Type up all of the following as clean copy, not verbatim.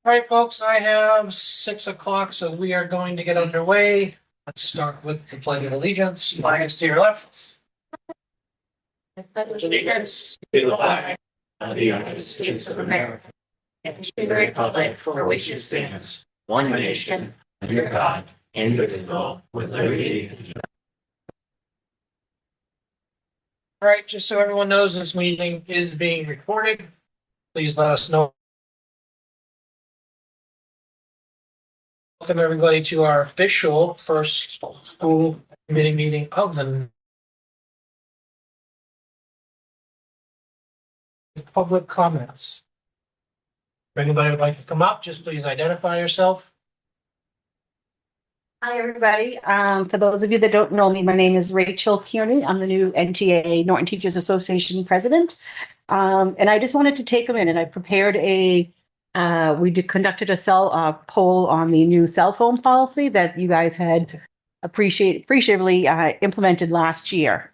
All right, folks, I have 6 o'clock, so we are going to get underway. Let's start with the Pledge of Allegiance. Flag is to your left. Allegiance to the flag of the United States of America and to the republic for which it stands, one nation, under God, indivisible, with liberty and justice. All right, just so everyone knows, this meeting is being recorded. Please let us know. Welcome everybody to our official first school committee meeting of the public comments. If anybody would like to come up, just please identify yourself. Hi, everybody. For those of you that don't know me, my name is Rachel Kearney. I'm the new NTA, Norton Teachers Association president. And I just wanted to take a minute. I prepared conducted a poll on the new cell phone policy that you guys had appreciably implemented last year.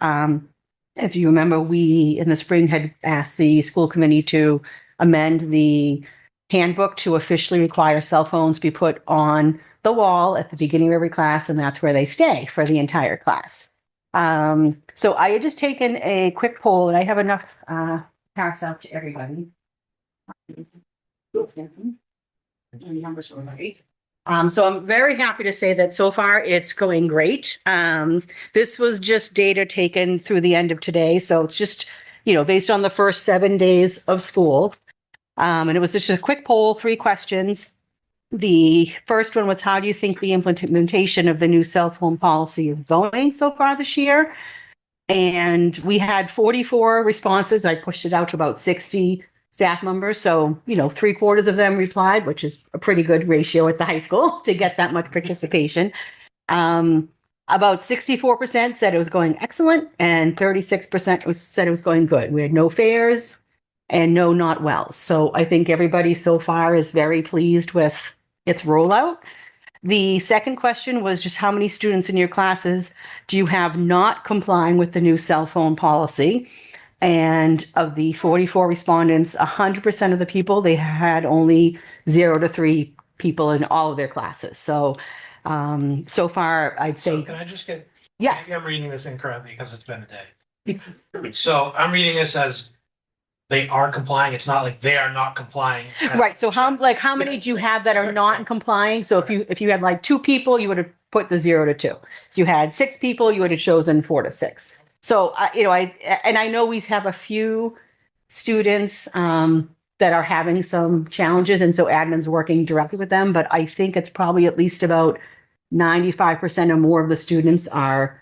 If you remember, we in the spring had asked the school committee to amend the handbook to officially require cell phones be put on the wall at the beginning of every class, and that's where they stay for the entire class. So I had just taken a quick poll, and I have enough pass out to everybody. So I'm very happy to say that so far it's going great. This was just data taken through the end of today, so it's just based on the first 7 days of school. And it was just a quick poll, 3 questions. The first one was, how do you think the implementation of the new cell phone policy is going so far this year? And we had 44 responses. I pushed it out to about 60 staff members. So, 3/4 of them replied, which is a pretty good ratio at the high school to get that much participation. About 64% said it was going excellent, and 36% said it was going good. We had no fares and no not well. So I think everybody so far is very pleased with its rollout. The second question was just how many students in your classes do you have not complying with the new cell phone policy? And of the 44 respondents, 100% of the people, they had only 0 to 3 people in all of their classes. So, so far, I'd say. So can I just get? Yes. Maybe I'm reading this incorrectly because it's been a day. So I'm reading this as they are complying. It's not like they are not complying. Right. So how many do you have that are not complying? So if you had like 2 people, you would have put the 0 to 2. If you had 6 people, you would have chosen 4 to 6. So I know we have a few students that are having some challenges, and so admin's working directly with them. But I think it's probably at least about 95% or more of the students are,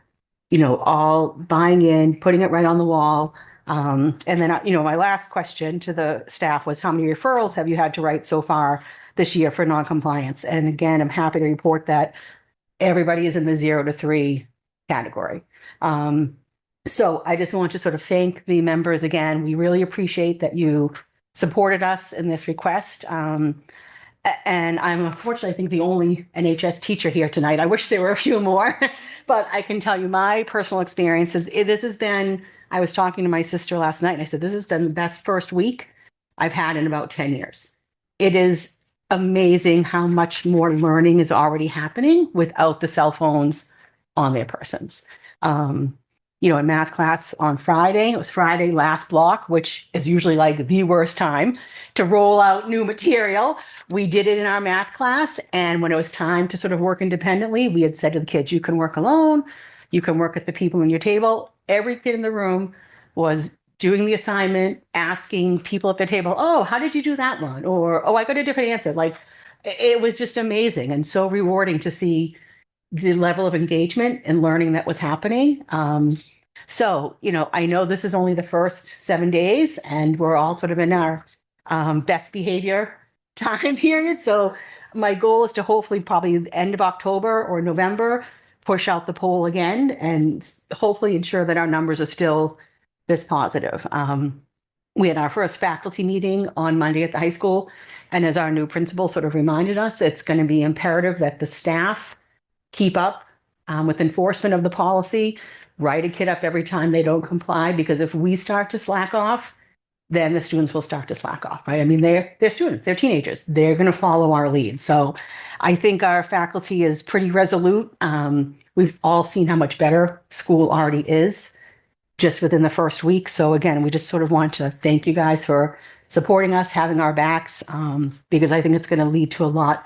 all buying in, putting it right on the wall. And then, my last question to the staff was, how many referrals have you had to write so far this year for noncompliance? And again, I'm happy to report that everybody is in the 0 to 3 category. So I just want to sort of thank the members again. We really appreciate that you supported us in this request. And I'm unfortunately, I think, the only NHS teacher here tonight. I wish there were a few more, but I can tell you my personal experience is this has been, I was talking to my sister last night and I said, this has been the best first week I've had in about 10 years. It is amazing how much more learning is already happening without the cell phones on their persons. In math class on Friday, it was Friday last block, which is usually like the worst time to roll out new material. We did it in our math class. And when it was time to sort of work independently, we had said to the kids, you can work alone. You can work at the people on your table. Every kid in the room was doing the assignment, asking people at their table, oh, how did you do that one? Or, oh, I got a different answer. Like, it was just amazing and so rewarding to see the level of engagement and learning that was happening. So, I know this is only the first 7 days and we're all sort of in our best behavior time period. So my goal is to hopefully probably end of October or November, push out the poll again and hopefully ensure that our numbers are still this positive. We had our first faculty meeting on Monday at the high school. And as our new principal sort of reminded us, it's going to be imperative that the staff keep up with enforcement of the policy, write a kid up every time they don't comply, because if we start to slack off, then the students will start to slack off, right? I mean, they're students, they're teenagers, they're going to follow our lead. So I think our faculty is pretty resolute. We've all seen how much better school already is just within the first week. So again, we just sort of want to thank you guys for supporting us, having our backs, because I think it's going to lead to a lot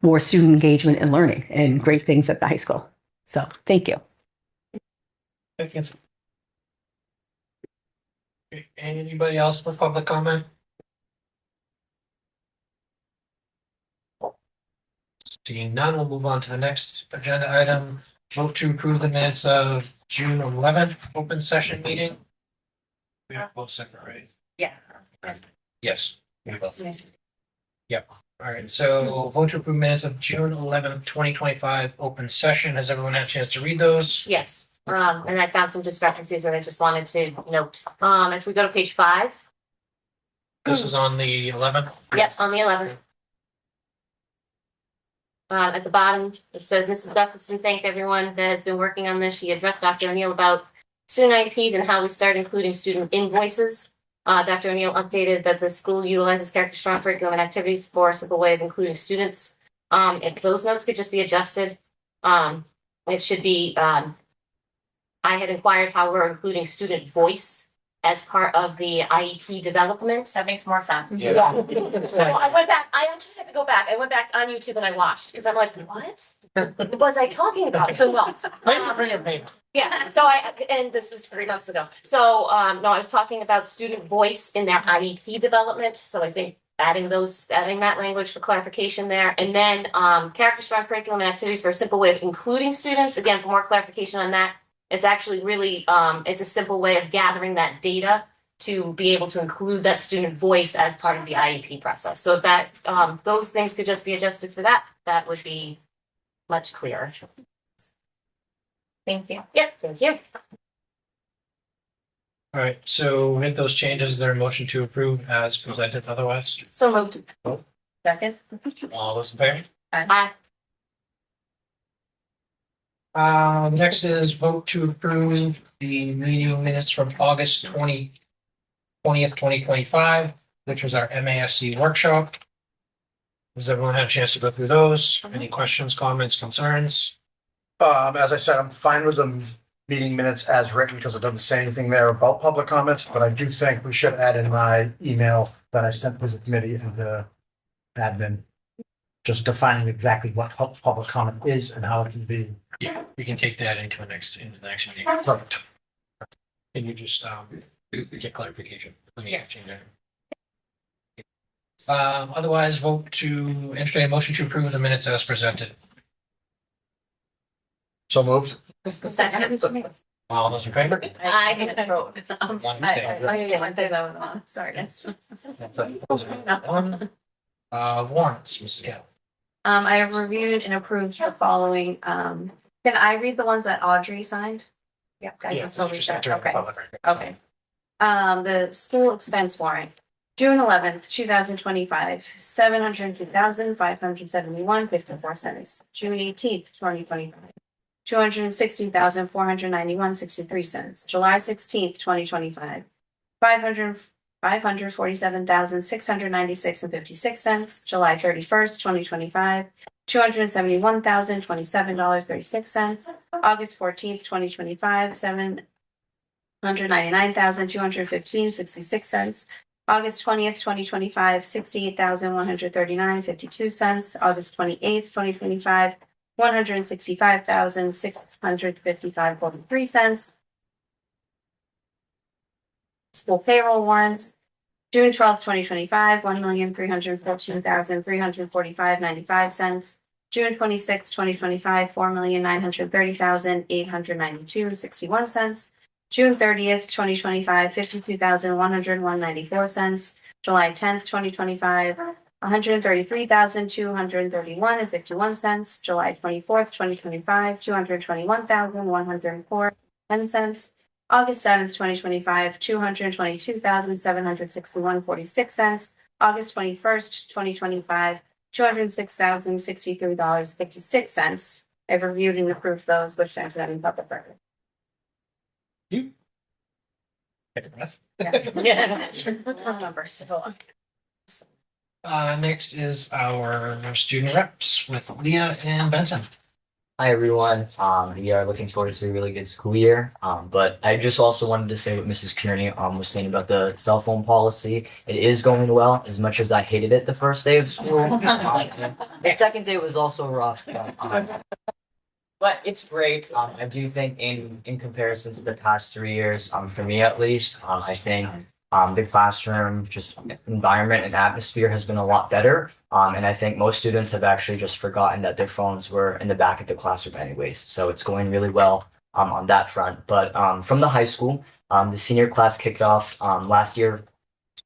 more student engagement and learning and great things at the high school. So thank you. Thank you. Anybody else with public comment? Seeing none, we'll move on to the next agenda item. Vote to approve the minutes of June 11th, open session meeting. We have both separate, right? Yeah. Yes. we both. Yep. All right, so vote to approve minutes of June 11th, 2025, open session. Has everyone had a chance to read those? Yes, and I found some discrepancies that I just wanted to note. If we go to page 5. This is on the 11th? Yep, on the 11th. At the bottom, it says Mrs. Gustafson thanked everyone that has been working on this. She addressed Dr. O'Neill about student IEPs and how we start including student invoices. Dr. O'Neill updated that the school utilizes character strong curriculum and activities for a simple way of including students. If those notes could just be adjusted, it should be, I had inquired how we're including student voice as part of the IEP development. That makes more sense. Yeah. Yes. Well, I went back, I just had to go back. I went back on YouTube and I watched, because I'm like, what was I talking about? So, well. Thank you for your paper. Yeah, so and this was 3 months ago. So, no, I was talking about student voice in their IEP development. So I think adding that language for clarification there. And then, character strong curriculum and activities for a simple way of including students. Again, for more clarification on that, it's actually really, it's a simple way of gathering that data to be able to include that student voice as part of the IEP process. So if that, those things could just be adjusted for that, that would be much clearer. Thank you. Yep, thank you. All right, so with those changes, there a motion to approve as presented otherwise? So moved. Second. All those in favor? Aye. Next is vote to approve the meeting minutes from August 20th, 2025, which was our MASC workshop. Has everyone had a chance to go through those? Any questions, comments, concerns? As I said, I'm fine with the meeting minutes as written because it doesn't say anything there about public comments, but I do think we should add in my email that I sent to the committee and the admin, just defining exactly what public comment is and how it can be. Yeah, we can take that into the next meeting. Perfect. Can you just get clarification? Yes. Otherwise, vote to entertain a motion to approve the minutes as presented. So moved. Second. All those in favor? I didn't vote. One I abstain. went through that one on. Sorry, guys. Warrants, Mrs. Gill. I have reviewed and approved the following, can I read the ones that Audrey signed? Yep. I Yeah, can still read just that, enter the okay. public record. Okay. The school expense warrant, June 11th, 2025, $702,571.54. June 18th, 2025, $260,491.63. July 16th, 2025, $547,696.56. July 31st, 2025, $271,027.36. August 14th, 2025, $199,215.66. August 20th, 2025, $68,139.52. August 28th, 2025, $165,655.43. School payroll warrants, June 12th, 2025, $1,314,345.95. June 26th, 2025, $4,930,892.61. June 30th, 2025, $52,101.94. July 10th, 2025, $133,231.51. July 24th, 2025, $221,104.10. August 7th, 2025, $222,761.46. August 21st, 2025, $206,063.56. I've reviewed and approved those, which I have in public record. You. Take a breath. Next is our student reps with Leah and Benson. Hi everyone. We are looking forward to a really good school year. But I just also wanted to say what Mrs. Kearney was saying about the cell phone policy. It is going well, as much as I hated it the first day of school. The second day was also rough. But it's great. I do think in comparison to the past 3 years, for me at least, I think the classroom just environment and atmosphere has been a lot better. And I think most students have actually just forgotten that their phones were in the back of the classroom anyways. So it's going really well on that front. But from the high school, the senior class kicked off last year.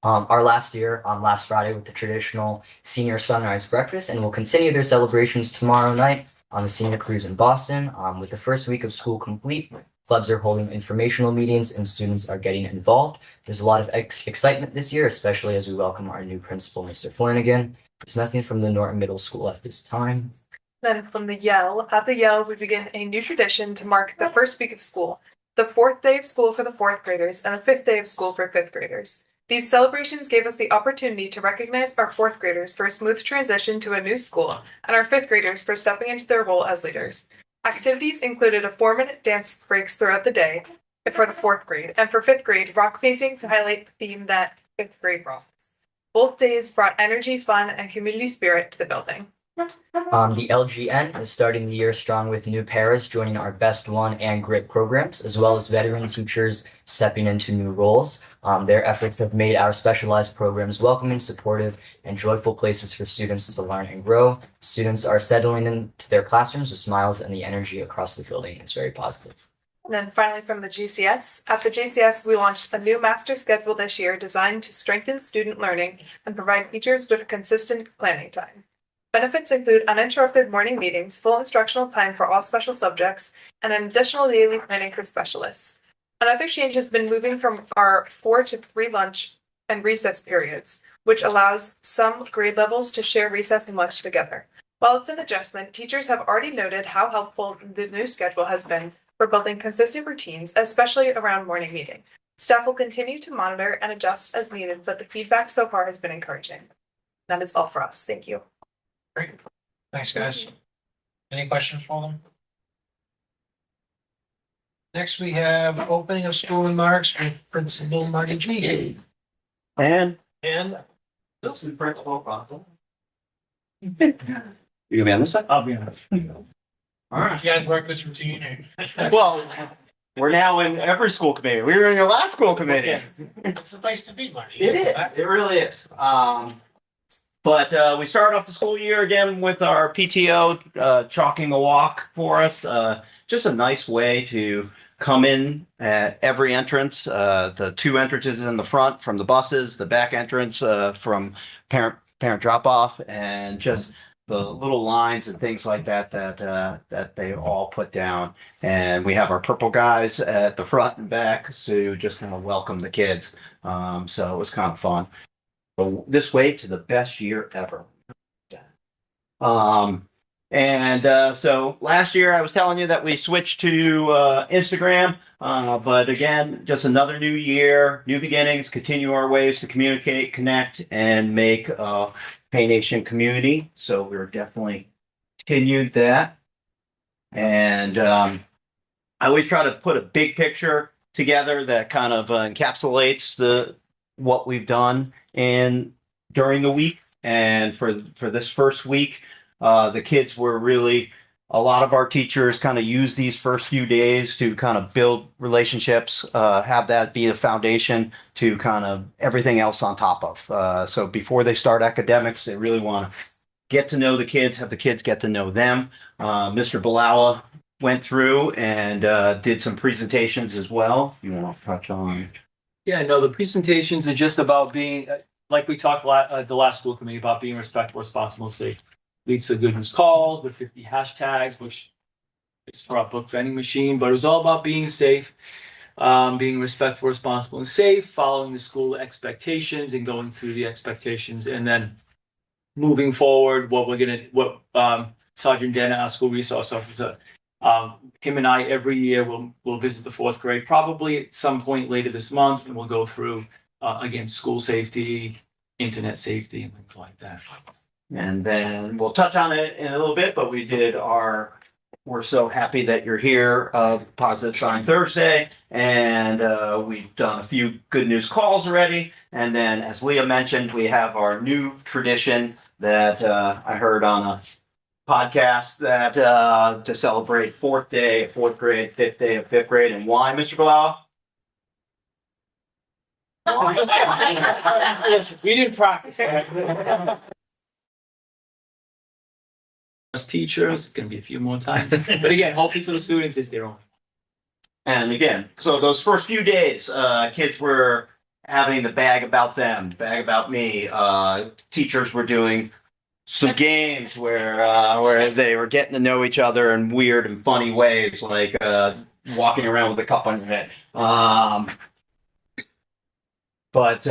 Our last year on last Friday with the traditional senior sunrise breakfast, and we'll continue their celebrations tomorrow night on the senior cruise in Boston. With the first week of school complete, clubs are holding informational meetings and students are getting involved. There's a lot of excitement this year, especially as we welcome our new principal, Mr. Flanagan. There's nothing from the Norton Middle School at this time. Then from the Yell, at the Yell, we begin a new tradition to mark the first week of school, the fourth day of school for the fourth graders, and the fifth day of school for fifth graders. These celebrations gave us the opportunity to recognize our fourth graders for a smooth transition to a new school, and our fifth graders for stepping into their role as leaders. Activities included a 4-minute dance breaks throughout the day for the fourth grade, and for fifth grade, rock painting to highlight the theme that fifth grade rocks. Both days brought energy, fun, and community spirit to the building. The LGN is starting the year strong with new paras joining our Best One and Grit programs, as well as veteran teachers stepping into new roles. Their efforts have made our specialized programs welcoming, supportive, and joyful places for students to learn and grow. Students are settling into their classrooms with smiles, and the energy across the building is very positive. And then finally from the GCS. At the GCS, we launched a new master schedule this year designed to strengthen student learning and provide teachers with consistent planning time. Benefits include uninterrupted morning meetings, full instructional time for all special subjects, and an additional daily planning for specialists. Another change has been moving from our 4 to 3 lunch and recess periods, which allows some grade levels to share recess and lunch together. While it's an adjustment, teachers have already noted how helpful the new schedule has been for building consistent routines, especially around morning meeting. Staff will continue to monitor and adjust as needed, but the feedback so far has been encouraging. That is all for us. Thank you. Great. Thanks, guys. Any questions for them? Next, we have opening of school remarks with Principal Marty G. And And this is Principal Crawford. You gonna be on this side? I'll be honest. all right, you guys work this routine. Well, we're now in every school committee. We were in your last school committee. It's the place to be, Marty. It is. It really is. But we started off the school year again with our PTO chalking the walk for us. Just a nice way to come in at every entrance. The 2 entrances in the front from the buses, the back entrance from parent drop off, and just the little lines and things like that that they all put down. And we have our purple guys at the front and back to just kind of welcome the kids. So it was kind of fun. But this way to the best year ever. So last year I was telling you that we switched to Instagram, but again, just another new year, new beginnings, continue our ways to communicate, connect, and make Pay Nation community. So we're definitely continued that. And I always try to put a big picture together that kind of encapsulates what we've done during the week. And for this first week, the kids were really, a lot of our teachers kind of use these first few days to kind of build relationships, have that be a foundation to kind of everything else on top of. So before they start academics, they really want to get to know the kids, have the kids get to know them. Mr. Balawa went through and did some presentations as well. You want to touch on? Yeah, no, the presentations are just about being, like we talked at the last school committee, about being respectful, responsible, and safe. Leads to good news calls with 50 hashtags, which is for our book vending machine, but it was all about being safe, being respectful, responsible, and safe, following the school expectations and going through the expectations, and then moving forward, what Sergeant Dana, our school resource officer, Him and I every year will visit the fourth grade, probably at some point later this month, and we'll go through again school safety, internet safety, and things like that. And then we'll touch on it in a little bit, but we're so happy that you're here, Positive Sign Thursday, and we've done a few good news calls already. And then, as Leah mentioned, we have our new tradition that I heard on a podcast that to celebrate fourth day of fourth grade, fifth day of fifth grade. And why, Mr. Blau? We didn't practice. As teachers, it's going to be a few more times. But again, hopefully for the students, it's their own. And again, so those first few days, kids were having the bag about them, bag about me. Teachers were doing some games where they were getting to know each other in weird and funny ways, like walking around with a cup on your head. But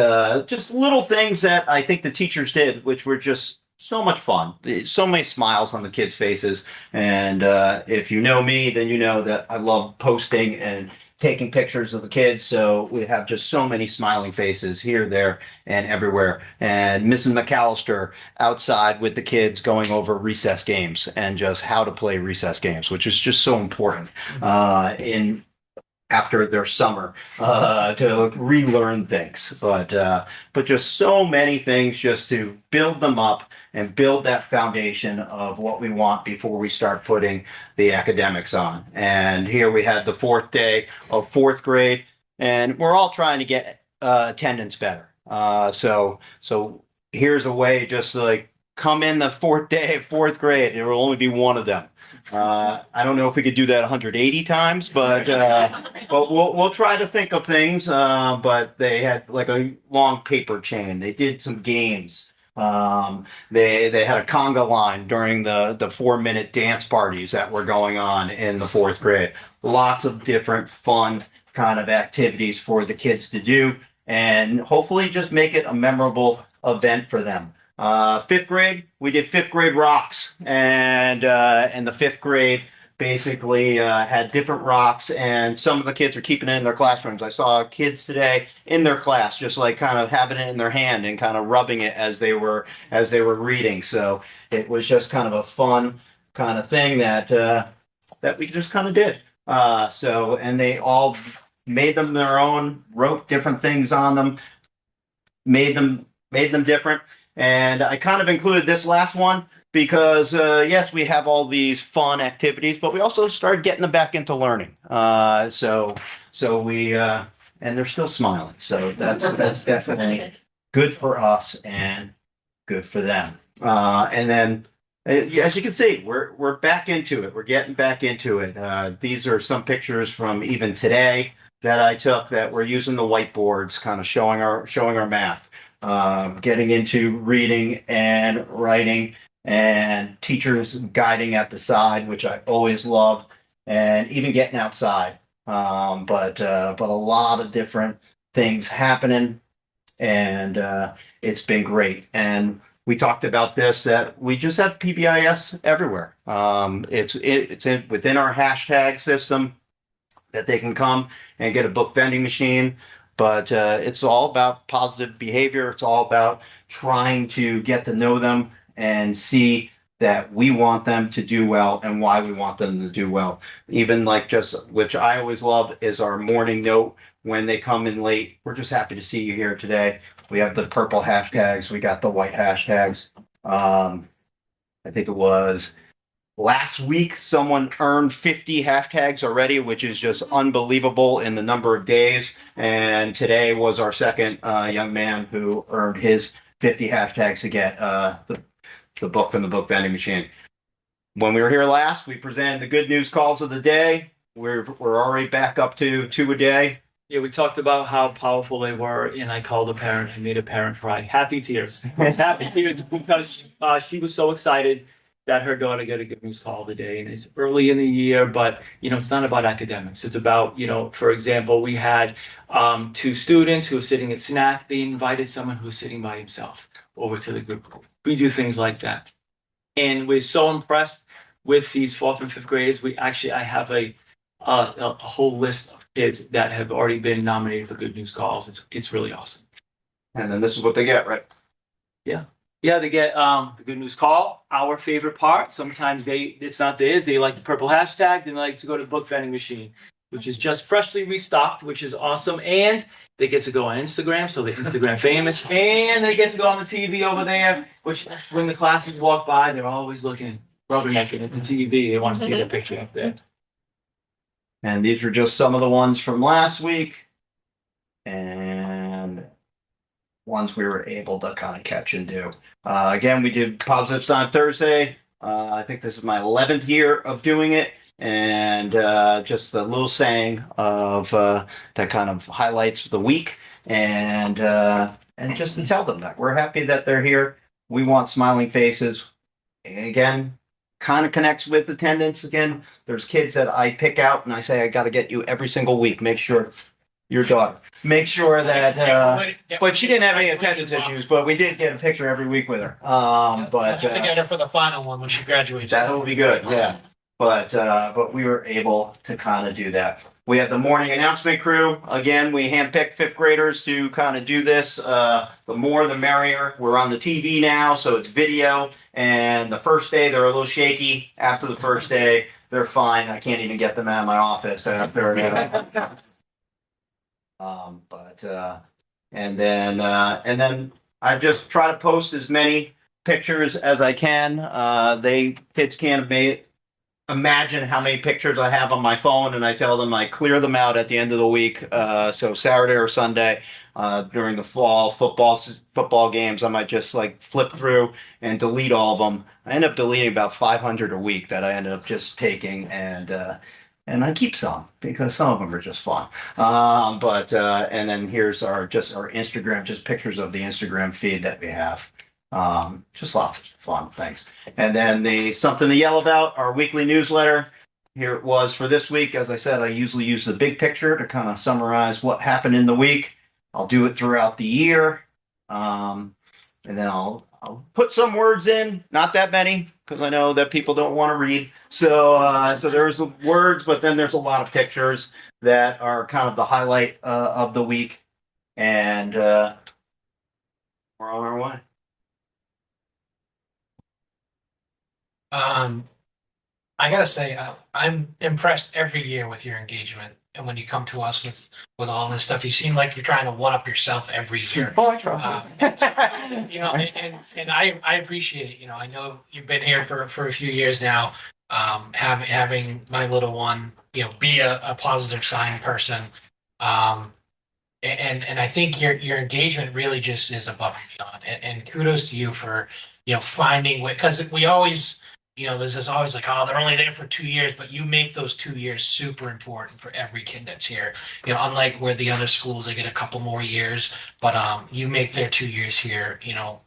just little things that I think the teachers did, which were just so much fun. So many smiles on the kids' faces. And if you know me, then you know that I love posting and taking pictures of the kids. So we have just so many smiling faces here, there, and everywhere. And Mrs. McAllister outside with the kids going over recess games and just how to play recess games, which is just so important in after their summer to relearn things. But just so many things just to build them up and build that foundation of what we want before we start putting the academics on. And here we had the fourth day of fourth grade, and we're all trying to get attendance better. So here's a way just to like come in the fourth day of fourth grade. There will only be one of them. I don't know if we could do that 180 times, but we'll try to think of things. But they had like a long paper chain. They did some games. They had a conga line during the 4-minute dance parties that were going on in the fourth grade. Lots of different fun kind of activities for the kids to do, and hopefully just make it a memorable event for them. Fifth grade, we did fifth grade rocks, and the fifth grade basically had different rocks, and some of the kids are keeping it in their classrooms. I saw kids today in their class just like kind of having it in their hand and kind of rubbing it as they were reading. So it was just kind of a fun kind of thing that we just kind of did. And they all made them their own, wrote different things on them, made them different. And I kind of included this last one because, yes, we have all these fun activities, but we also started getting them back into learning. So we, and they're still smiling. So that's definitely good for us and good for them. And then, as you can see, we're back into it. We're getting back into it. These are some pictures from even today that I took that we're using the whiteboards, kind of showing our math. Getting into reading and writing, and teachers guiding at the side, which I always love, and even getting outside. But a lot of different things happening, and it's been great. And we talked about this, that we just have PBIS everywhere. It's within our hashtag system that they can come and get a book vending machine. But it's all about positive behavior. It's all about trying to get to know them and see that we want them to do well and why we want them to do well. Even like just, which I always love, is our morning note when they come in late. We're just happy to see you here today. We have the purple hashtags. We got the white hashtags. I think it was last week, someone earned 50 hashtags already, which is just unbelievable in the number of days. And today was our second young man who earned his 50 hashtags to get the book from the book vending machine. When we were here last, we presented the good news calls of the day. We're already back up to 2 a day. Yeah, we talked about how powerful they were, and I called a parent and made a parent cry. Happy tears. Happy tears because she was so excited that her daughter got a good news call today. And it's early in the year, but, it's not about academics. It's about, for example, we had 2 students who were sitting at snack. They invited someone who was sitting by himself over to the group. We do things like that. And we're so impressed with these fourth and fifth graders, I have a whole list of kids that have already been nominated for Good News Calls. It's really awesome. And then this is what they get, right? Yeah, they get the Good News Call, our favorite part. Sometimes it's not theirs. They like the purple hashtags and they like to go to the book vending machine, which is just freshly restocked, which is awesome. And they get to go on Instagram, so they're Instagram famous, and they get to go on the TV over there, which when the classes walk by, they're always looking rubbernecking at the TV. They want to see their picture up there. And these were just some of the ones from last week. And ones we were able to kind of catch and do. Again, we did Positive Sign Thursday. I think this is my 11th year of doing it. And just a little saying of that kind of highlights the week. And just to tell them that we're happy that they're here. We want smiling faces. And again, kind of connects with attendance. Again, there's kids that I pick out and I say, I got to get you every single week. Make sure your daughter. Make sure that, but she didn't have any attendance issues, but we did get a picture every week with her. But To get her for the final one when she graduates. that will be good, yeah. But we were able to kind of do that. We had the morning announcement crew. Again, we handpicked fifth graders to kind of do this. The more the merrier. We're on the TV now, so it's video. And the first day, they're a little shaky. After the first day, they're fine. I can't even get them out of my office after. And then I just try to post as many pictures as I can. Kids can't imagine how many pictures I have on my phone, and I tell them I clear them out at the end of the week. So Saturday or Sunday, during the fall football games, I might just like flip through and delete all of them. I end up deleting about 500 a week that I ended up just taking, and I keep some because some of them are just fun. And then here's our Instagram, just pictures of the Instagram feed that we have. Just lots of fun things. And then something to yell about, our weekly newsletter. Here it was for this week. As I said, I usually use the big picture to kind of summarize what happened in the week. I'll do it throughout the year. And then I'll put some words in, not that many, because I know that people don't want to read. So there's words, but then there's a lot of pictures that are kind of the highlight of the week. And we're on our way. I gotta say, I'm impressed every year with your engagement, and when you come to us with all this stuff, you seem like you're trying to one up yourself every year. Oh, I try. You know, and I appreciate it. You know, I know you've been here for a few years now. Having my little one, you know, be a positive sign person. And I think your engagement really just is above and beyond. And kudos to you for, you know, finding way, because we always, you know, there's always like, oh, they're only there for 2 years, but you make those 2 years super important for every kid that's here. You know, unlike where the other schools, they get a couple more years, but you make their 2 years here, you know,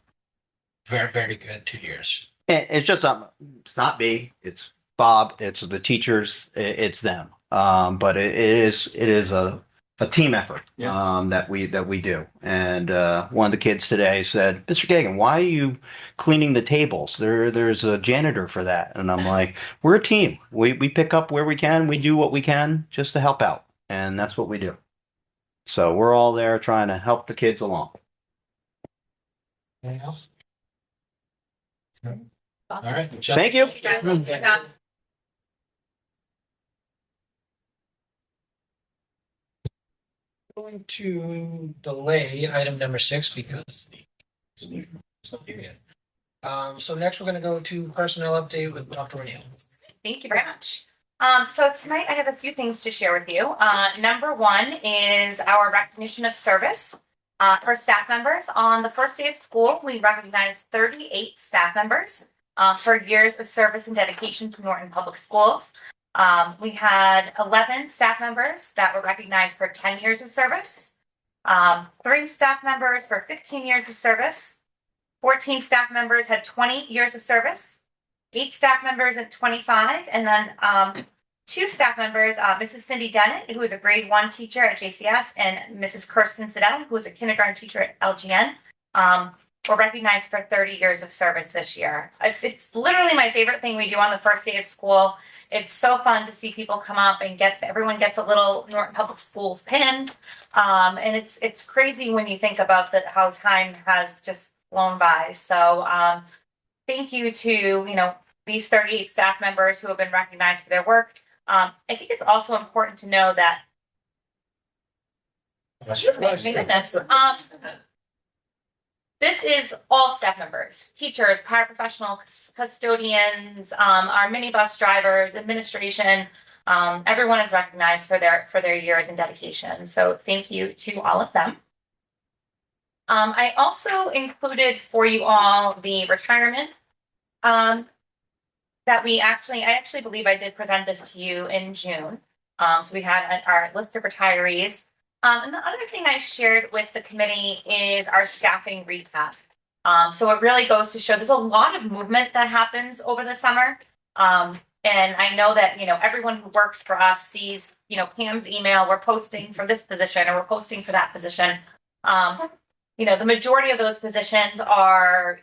very, very good 2 years. It's just it's not me. It's Bob. It's the teachers. It's them. But it is a team effort. That we do. And one of the kids today said, "Mr. Gagan, why are you cleaning the tables? There's a janitor for that." And I'm like, "We're a team. We pick up where we can. We do what we can just to help out, and that's what we do. So we're all there trying to help the kids along." Anything else? All right. Thank you. Going to delay item number 6 because it's not here yet. So next we're going to go to personnel update with Dr. O'Neill. Thank you very much. So tonight I have a few things to share with you. Number one is our recognition of service for staff members. On the first day of school, we recognized 38 staff members for years of service and dedication to Norton Public Schools. We had 11 staff members that were recognized for 10 years of service, 3 staff members for 15 years of service, 14 staff members had 20 years of service, 8 staff members at 25, and then 2 staff members, Mrs. Cindy Dennett, who is a grade 1 teacher at JCS, and Mrs. Kirsten Siddell, who is a kindergarten teacher at LGN. were recognized for 30 years of service this year. It's literally my favorite thing we do on the first day of school. It's so fun to see people come up and everyone gets a little Norton Public Schools pin. And it's crazy when you think about how time has just flown by. So thank you to, these 38 staff members who have been recognized for their work. I think it's also important to know that, excuse me, my goodness. This is all staff members, teachers, paraprofessional custodians, our minibus drivers, administration. Everyone is recognized for their years and dedication. So thank you to all of them. I also included for you all the retirement that I actually believe I did present this to you in June. So we had our list of retirees. And the other thing I shared with the committee is our staffing recap. So it really goes to show there's a lot of movement that happens over the summer. And I know that, everyone who works for us sees, Pam's email, we're posting for this position or we're posting for that position. The majority of those positions are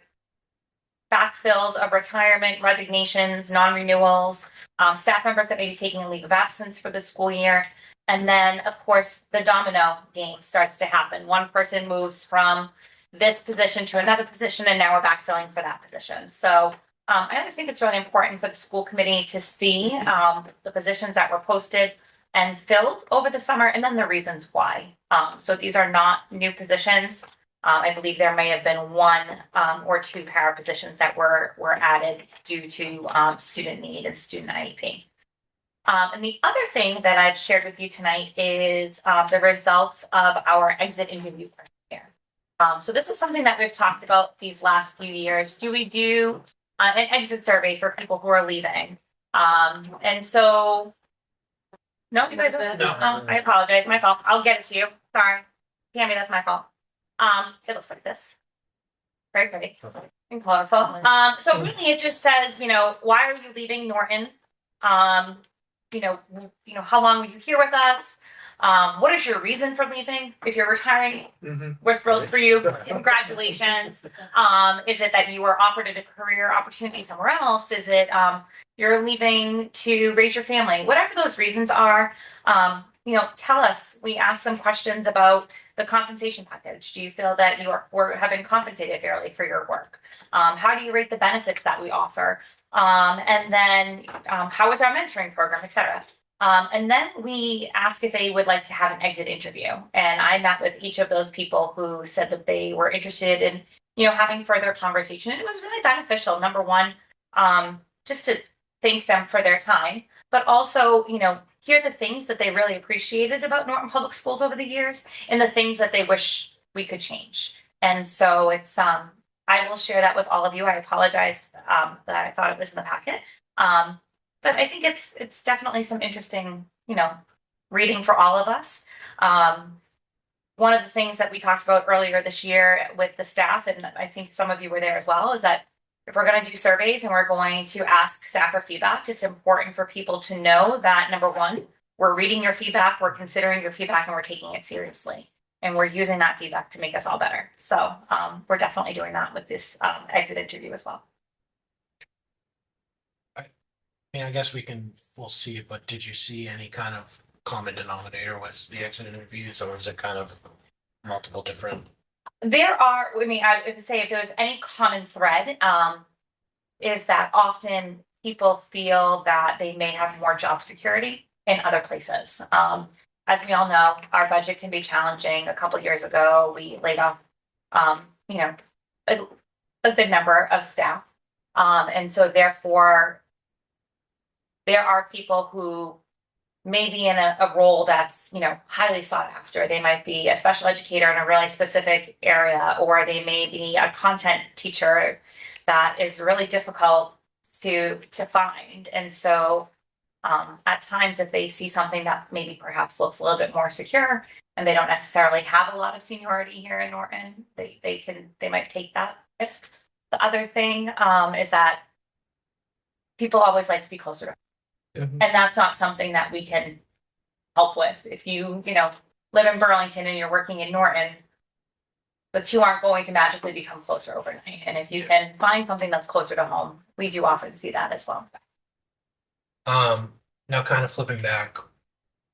backfills of retirement, resignations, non-renewals, staff members that may be taking a leave of absence for the school year. And then, of course, the domino game starts to happen. One person moves from this position to another position, and now we're backfilling for that position. So I always think it's really important for the school committee to see the positions that were posted and filled over the summer, and then the reasons why. So these are not new positions. I believe there may have been one or two para positions that were added due to student need and student IEP. And the other thing that I've shared with you tonight is the results of our exit interview questionnaire. So this is something that we've talked about these last few years. Do we do an exit survey for people who are leaving? And so, no, you guys don't? No. I apologize, my fault. I'll get it to you. Sorry. Tammy, that's my fault. It looks like this. Very pretty and colorful. So really it just says, why are you leaving Norton? How long were you here with us? What is your reason for leaving? If you're retiring, we're thrilled for you. Congratulations. Is it that you were offered a career opportunity somewhere else? Is it you're leaving to raise your family? Whatever those reasons are, tell us. We ask some questions about the compensation package. Do you feel that you have been compensated fairly for your work? How do you rate the benefits that we offer? And then how is our mentoring program, et cetera? And then we ask if they would like to have an exit interview. And I met with each of those people who said that they were interested in, having further conversation. And it was really beneficial. Number one, just to thank them for their time, but also, hear the things that they really appreciated about Norton Public Schools over the years and the things that they wish we could change. And so it's, I will share that with all of you. I apologize that I thought it was in the packet. But I think it's definitely some interesting, reading for all of us. One of the things that we talked about earlier this year with the staff, and I think some of you were there as well, is that if we're going to do surveys and we're going to ask staff for feedback, it's important for people to know that, number one, we're reading your feedback, we're considering your feedback, and we're taking it seriously. And we're using that feedback to make us all better. So we're definitely doing that with this exit interview as well. I mean, I guess we'll see it, but did you see any kind of common denominator with the exit interviews, or is it kind of multiple different? I would say if there was any common thread, is that often people feel that they may have more job security in other places. As we all know, our budget can be challenging. A couple of years ago, we laid off, a good number of staff. And so therefore, there are people who may be in a role that's, highly sought after. They might be a special educator in a really specific area, or they may be a content teacher that is really difficult to find. And so at times, if they see something that maybe perhaps looks a little bit more secure and they don't necessarily have a lot of seniority here in Norton, they might take that risk. The other thing is that people always like to be closer to and that's not something that we can help with. If you, live in Burlington and you're working in Norton, the two aren't going to magically become closer overnight. And if you can find something that's closer to home, we do often see that as well. Now kind of flipping back,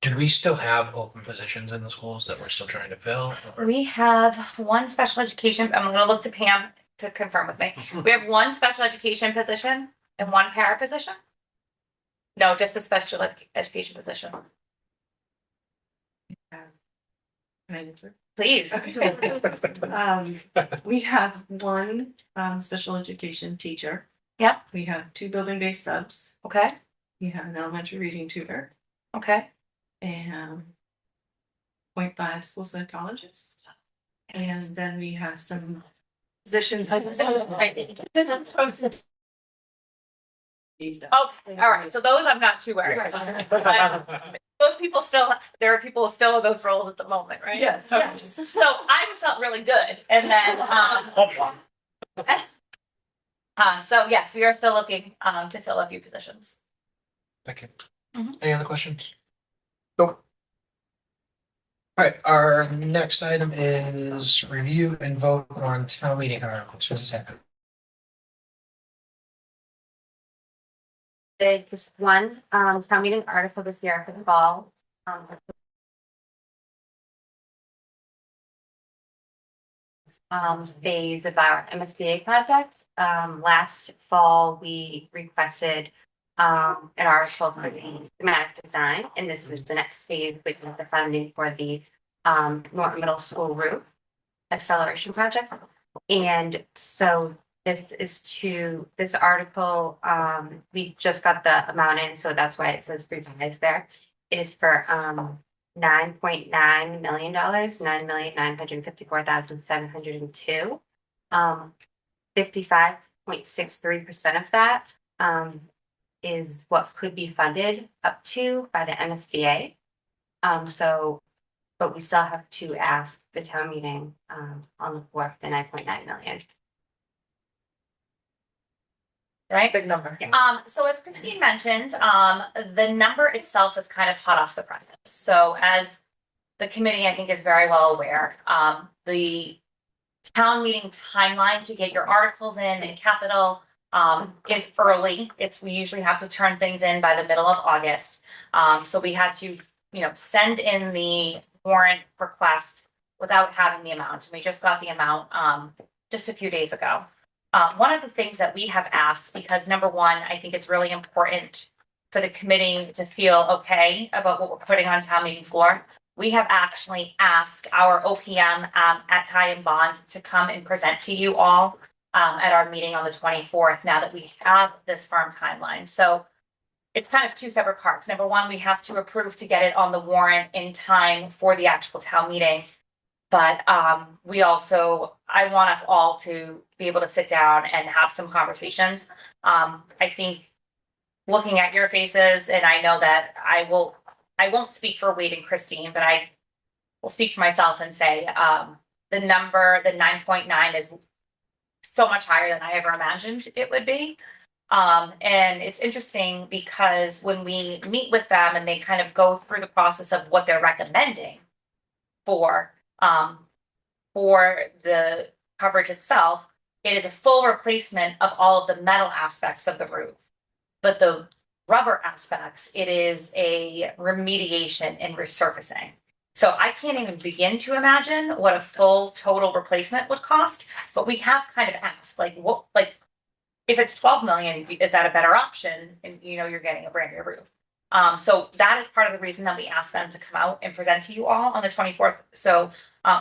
do we still have open positions in the schools that we're still trying to fill? Or- We have one special education, I'm gonna look to Pam to confirm with me. We have one special education position and one para position? No, just a special education position. Can I answer? Please. We have one, special education teacher. Yep. We have two building-based subs. Okay, We have an elementary reading tutor okay. and 0.5 school psychologists. And then we have some positions. This is supposed to. Oh, all right, so those I'm not too worried about. Those people still, there are people still in those roles at the moment, right? Yes, yes. So I felt really good, and then, so yes, we are still looking, to fill a few positions. Thank you. Mhm. Any other questions? Nope. All right, our next item is review and vote on town meeting articles for the second. They just one, town meeting article this year for the fall. Phase of our MSBA project. Last fall, we requested an article for the schematic design, and this is the next phase, we get the funding for the Norton Middle School roof acceleration project. And so this article, we just got the amount in, so that's why it says revised there. It is for $9.9 million, $9,954,702. 55.63% of that is what could be funded up to by the MSBA. But we still have to ask the town meeting on the floor for the 9.9 million. Right? Big number. So as Christine mentioned, the number itself is kind of hot off the presses. So as the committee, I think, is very well aware, the town meeting timeline to get your articles in and capital is early. We usually have to turn things in by the middle of August. So we had to, send in the warrant request without having the amount. And we just got the amount just a few days ago. One of the things that we have asked, because number one, I think it's really important for the committee to feel okay about what we're putting on town meeting floor. We have actually asked our OPM at Ty and Bond to come and present to you all at our meeting on the 24th, now that we have this firm timeline. So it's kind of two separate parts. Number one, we have to approve to get it on the warrant in time for the actual town meeting. But I want us all to be able to sit down and have some conversations. I think looking at your faces, and I know that I won't speak for Wade and Christine, but I will speak for myself and say the number, the 9.9 is so much higher than I ever imagined it would be. And it's interesting because when we meet with them and they kind of go through the process of what they're recommending for the coverage itself, it is a full replacement of all of the metal aspects of the roof. But the rubber aspects, it is a remediation and resurfacing. So I can't even begin to imagine what a full total replacement would cost, but we have kind of asked, if it's 12 million, is that a better option? And you're getting a brand new roof. So that is part of the reason that we asked them to come out and present to you all on the 24th. So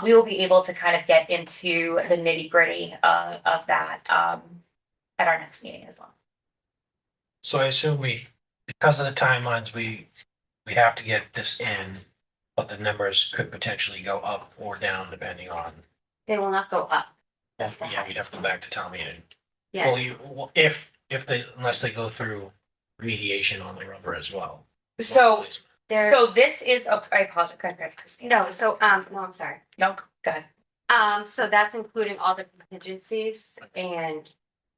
we will be able to kind of get into the nitty gritty of that at our next meeting as well. So I assume because of the timelines, we have to get this in, but the numbers could potentially go up or down depending on. They will not go up. Yeah, we'd have to go back to town meeting. Yeah. Unless they go through remediation on the rubber as well. So There. this is, I apologize, go ahead, Christine. No. So no, I'm sorry. No, go ahead. So that's including all the contingencies and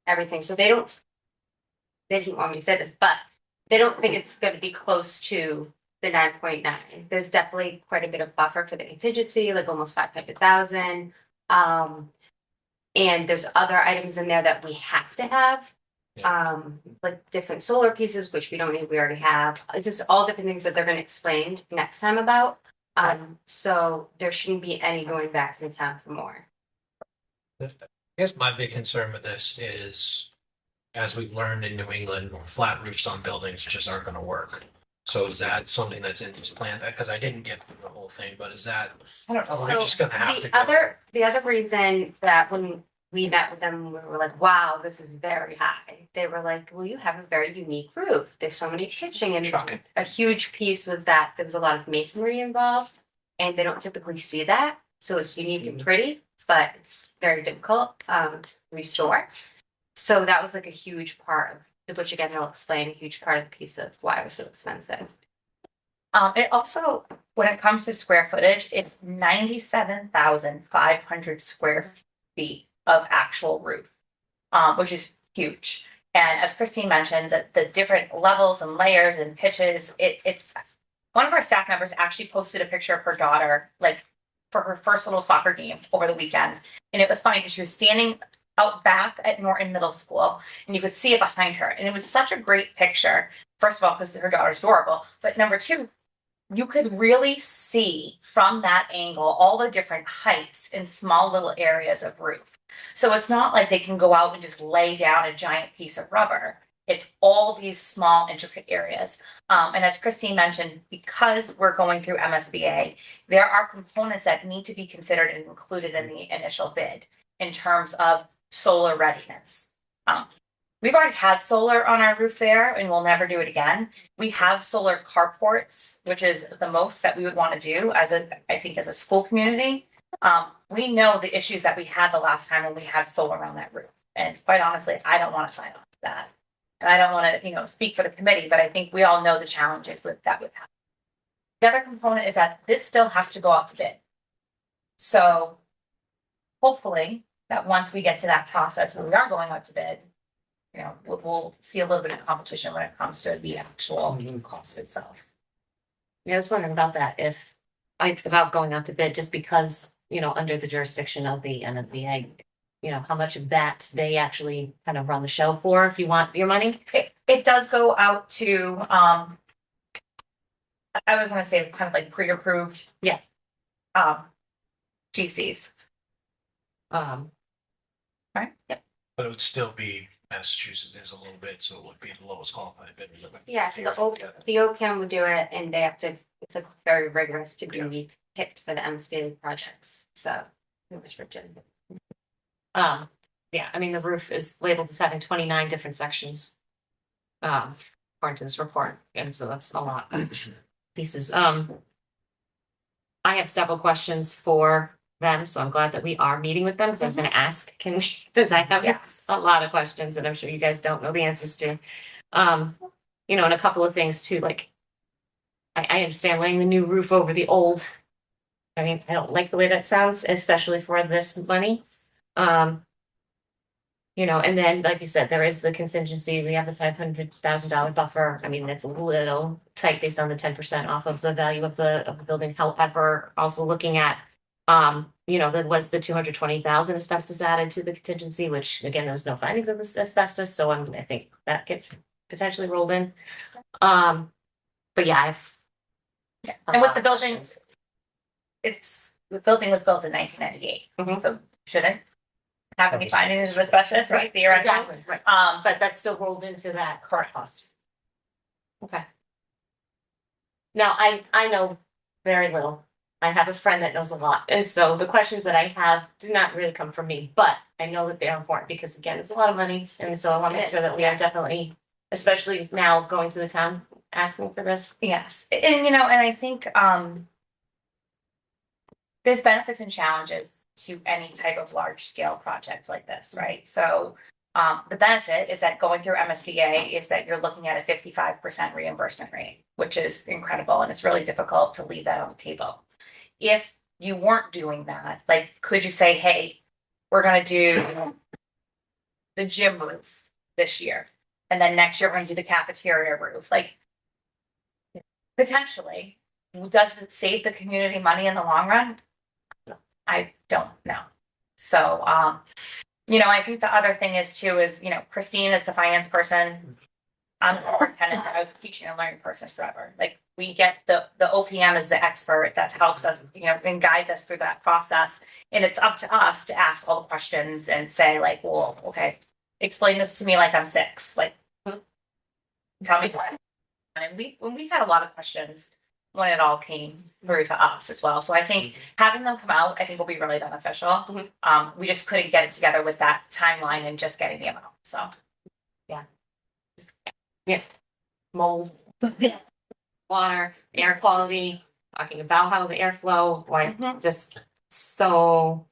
everything. So they didn't want me to say this, but they don't think it's going to be close to the 9.9. There's definitely quite a bit of buffer for the contingency, like almost 500,000. And there's other items in there that we have to have. Like different solar pieces, which we don't need, we already have, just all different things that they're gonna explain next time about. So there shouldn't be any going back to the town for more. I guess my big concern with this is, as we've learned in New England, flat roofs on buildings just aren't gonna work. So is that something that's in this plan? Because I didn't get through the whole thing, but is that, I don't know. we're just gonna have to The go? the other reason that when we met with them, we were like, wow, this is very high. They were like, well, you have a very unique roof. There's so many pitching, and Shocking. a huge piece was that there was a lot of masonry involved, and they don't typically see that. So it's unique and pretty, but it's very difficult to restore. So that was like a huge part of, which again, I'll explain, a huge part of the piece of why it was so expensive. It also, when it comes to square footage, it's 97,500 square feet of actual roof, which is huge. And as Christine mentioned, the different levels and layers and pitches, it's one of our staff members actually posted a picture of her daughter, like for her first little soccer game over the weekend. And it was funny because she was standing out back at Norton Middle School and you could see it behind her. And it was such a great picture. First of all, because her daughter's adorable, but number two, you could really see from that angle all the different heights and small little areas of roof. So it's not like they can go out and just lay down a giant piece of rubber. It's all these small intricate areas. And as Christine mentioned, because we're going through MSBA, there are components that need to be considered and included in the initial bid in terms of solar readiness. We've already had solar on our roof there and we'll never do it again. We have solar carports, which is the most that we would want to do as I think as a school community. We know the issues that we had the last time when we had solar on that roof. And quite honestly, I don't want to sign off to that. And I don't want to, speak for the committee, but I think we all know the challenges with that would happen. The other component is that this still has to go out to bid. So hopefully that once we get to that process where we are going out to bid, we'll see a little bit of competition when it comes to the actual cost itself. Yeah, I was wondering about that, about going out to bid, just because, under the jurisdiction of the NSBA, how much of that they actually kind of run the show for, if you want your money? It does go out to, I was gonna say kind of like pre-approved. Yeah. GCs. But it would still be Massachusetts is a little bit, so it would be the lowest qualified bidder. Yeah, so the OCAM would do it, and they have to, it's like very rigorous to be picked for the MSBA projects, so. Restricted. Yeah, I mean, the roof is labeled as having 29 different sections. According to this report, and so that's a lot of pieces. I have several questions for them, so I'm glad that we are meeting with them, because I was gonna ask, because I have a lot of questions that I'm sure you guys don't know the answers to. And a couple of things too, like, I understand laying the new roof over the old. I mean, I don't like the way that sounds, especially for this money. And then, like you said, there is the contingency. We have the $500,000 buffer. I mean, that's a little tight based on the 10% off of the value of the building. However, also looking at, there was the 220,000 asbestos added to the contingency, which again, there was no findings of this asbestos, so I think that gets potentially rolled in. But yeah, And with the buildings, the building was built in 1998, so shouldn't have any findings of asbestos, right? Theoretically. exactly, right. But that's still rolled into that current cost. Okay. Now, I know very little. I have a friend that knows a lot, and so the questions that I have do not really come from me, but I know that they're important because again, it's a lot of money, and so I want to make sure that we are definitely, especially now going to the town, asking for this. Yes, and and I think there's benefits and challenges to any type of large scale project like this, right? So the benefit is that going through MSBA is that you're looking at a 55% reimbursement rate, which is incredible, and it's really difficult to leave that on the table. If you weren't doing that, like, could you say, hey, we're going to do the gym roof this year, and then next year we're going to do the cafeteria roof? Like, potentially, does it save the community money in the long run? I don't know. So, I think the other thing is too, is, Christine is the finance person. I'm the superintendent. I was a teaching and learning person forever. Like, we get the OPM is the expert that helps us, and guides us through that process. And it's up to us to ask all the questions and say like, well, okay, explain this to me like I'm 6. Like, tell me what. And we had a lot of questions when it all came through to us as well. So I think having them come out, I think will be really beneficial. We just couldn't get it together with that timeline and just getting the amount. So Mold, water, air quality, talking about how the airflow, like just so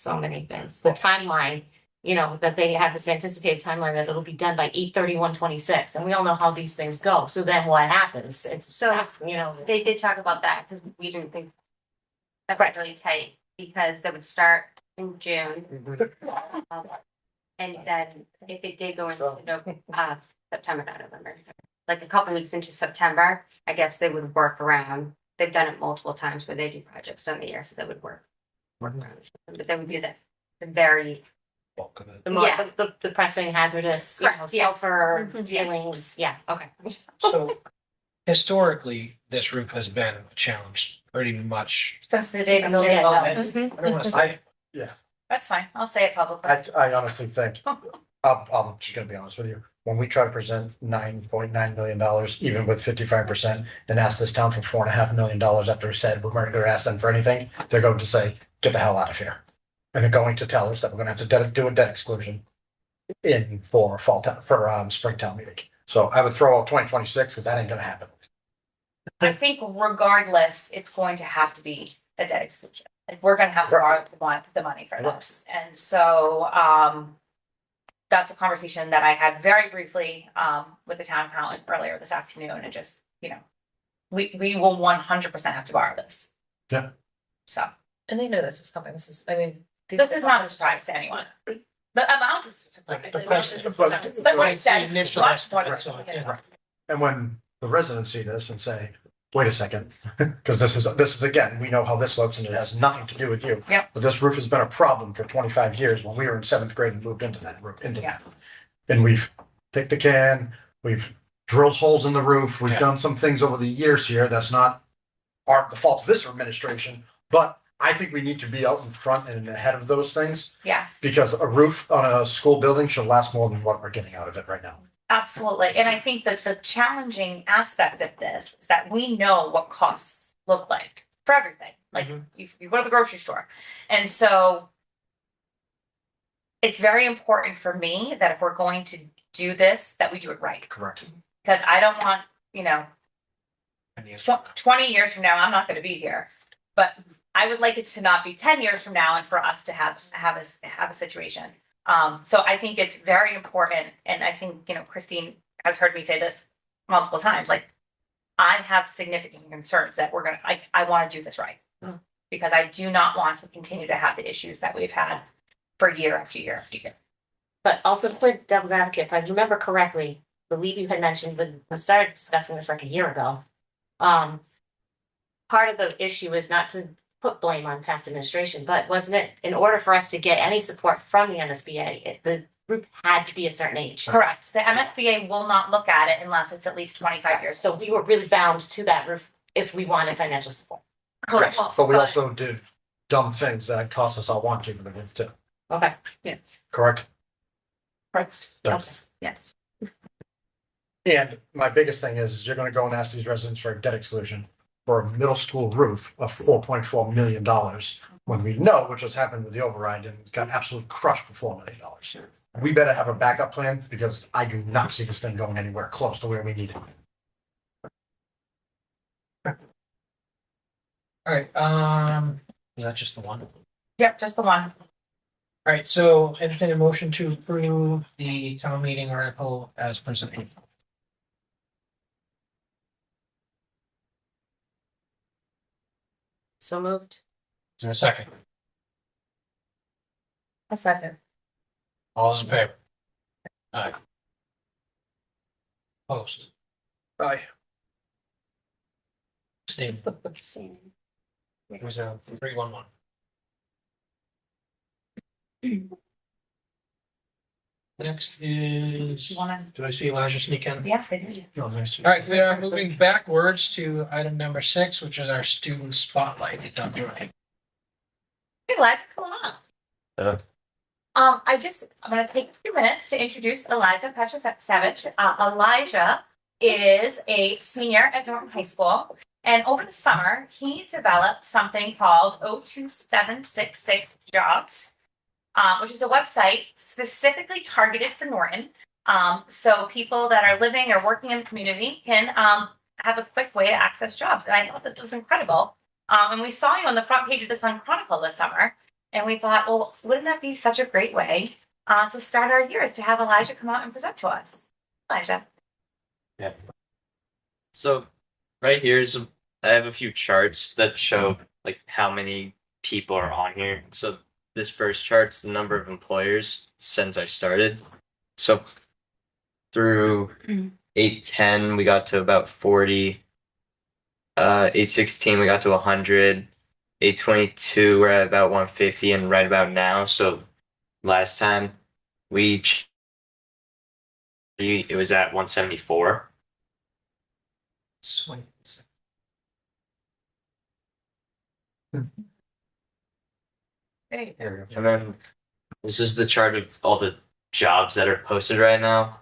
many things. The timeline, that they have this anticipated timeline that it'll be done by 8/31/26, and we all know how these things go. So then what happens? It's So, they did talk about that because we didn't think that was really tight because they would start in June. And then if it did go into September, not November, like a couple weeks into September, I guess they would work around. They've done it multiple times where they do projects on the year, so they would work around. But that would be the very the, the pressing hazardous, Correct, yeah. sulfur Mhm. dealings. Yeah, okay. So historically, this roof has been a challenge pretty much. since the day Until the the moment. end. I don't want to say That's fine. I'll say it publicly. I honestly think, I'm just gonna be honest with you, when we try to present $9.9 million, even with 55%, and ask this town for $4.5 million after we said we're not gonna ask them for anything, they're going to say, get the hell out of here. And they're going to tell us that we're gonna have to do a debt exclusion for spring town meeting. So I would throw out 2026, because that ain't gonna happen. I think regardless, it's going to have to be a debt exclusion. Like, we're gonna have to borrow the money for this. And so, that's a conversation that I had very briefly, with the town accountant earlier this afternoon, and just, we will 100% have to borrow this. Yeah. So, And they know this is coming. This is not a surprise to anyone. The amount is. The question- But what it says, The initial much more than- estimate, so, yeah. Right. And when the residents see this and say, wait a second, because this is again, we know how this looks and it has nothing to do with you. Yep. But this roof has been a problem for 25 years when we were in 7th grade and moved into that roof, Yeah. And we've kicked the can, we've drilled holes in the roof, we've Yeah. done some things over the years here that's not the fault of this administration, but I think we need to be out in front and ahead of those things, Yes. because a roof on a school building should last more than what we're getting out of it right now. Absolutely. And I think that the challenging aspect of this is that we know what costs look like for everything. Like, you go to the grocery store. And so it's very important for me that if we're going to do this, that we do it right. Correct. Because I don't want, And yes, 20 years from now, I'm not going to be here. But I would like it to not be 10 years from now and for us to have a situation. So I think it's very important. And I think, Christine has heard me say this multiple times, like, I have significant concerns that I want to do this right. Because I do not want to continue to have the issues that we've had for year after year after year. But also to play devil's advocate, if I remember correctly, I believe you had mentioned when we started discussing this like a year ago. Part of the issue is not to put blame on past administration, but wasn't it in order for us to get any support from the MSBA, the group had to be a certain age? Correct. The MSBA will not look at it unless it's at least 25 years. So we were really bound to that roof if we wanted financial support. Correct. But we also did dumb things that cost us our warranty for the roof too, Okay. Yes. correct? Correct. Yes. Yeah. And my biggest thing is you're gonna go and ask these residents for a debt exclusion for a middle school roof of $4.4 million. When we know what just happened with the override and got absolutely crushed for $4 million. We better have a backup plan, because I do not see this thing going anywhere close to where we need it. All right, is that just the one? All Yep, just the one. right, so entertain a motion to approve the town meeting article as presented. So moved. Is there a second? A second. All those in favor? Aye. Post. Aye. Steve. It was a 3-1-1. Next is, You wanna? do I see Elijah sneak in? Yes, I do. No, nice. All right, we are moving backwards to item number 6, which is our student spotlight. Dr. Wright. Hey, Elijah, come on. I'm gonna take a few minutes to introduce Elijah Petrovich. Elijah is a senior at Norton High School, and over the summer, he developed something called 02766 Jobs, which is a website specifically targeted for Norton. So people that are living or working in the community can have a quick way to access jobs. And I thought this was incredible. And we saw you on the front page of the Sun Chronicle this summer. And we thought, well, wouldn't that be such a great way to start our years, to have Elijah come out and present to us? Elijah. Yeah. So right here is I have a few charts that show like how many people are on here. So this first chart's the number of employers since I started. So through 810 we got to about 40. 816 we got to 100. 822 we're at about 150 and right about now. So last time it was at 174. Sweet. Hey. And then this is the chart of all the jobs that are posted right now.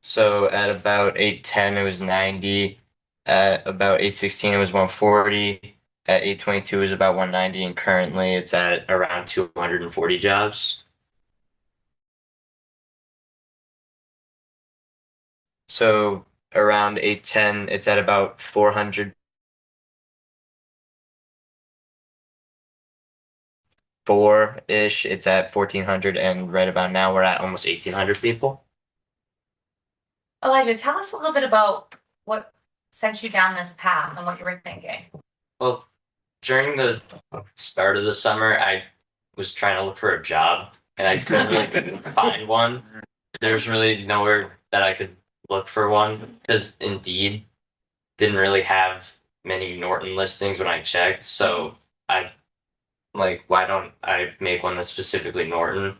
So at about 810 it was 90. At about 816 it was 140. At 822 it was about 190, and currently it's at around 240 jobs. So around 810 it's at about 400. 4-ish, it's at 1,400, and right about now we're at almost 1,800 people. Elijah, tell us a little bit about what sent you down this path and what you were thinking. Well, during the start of the summer, I was trying to look for a job, and I couldn't really find one. There was really nowhere that I could look for one, because Indeed didn't really have many Norton listings when I checked, so why don't I make one that's specifically Norton?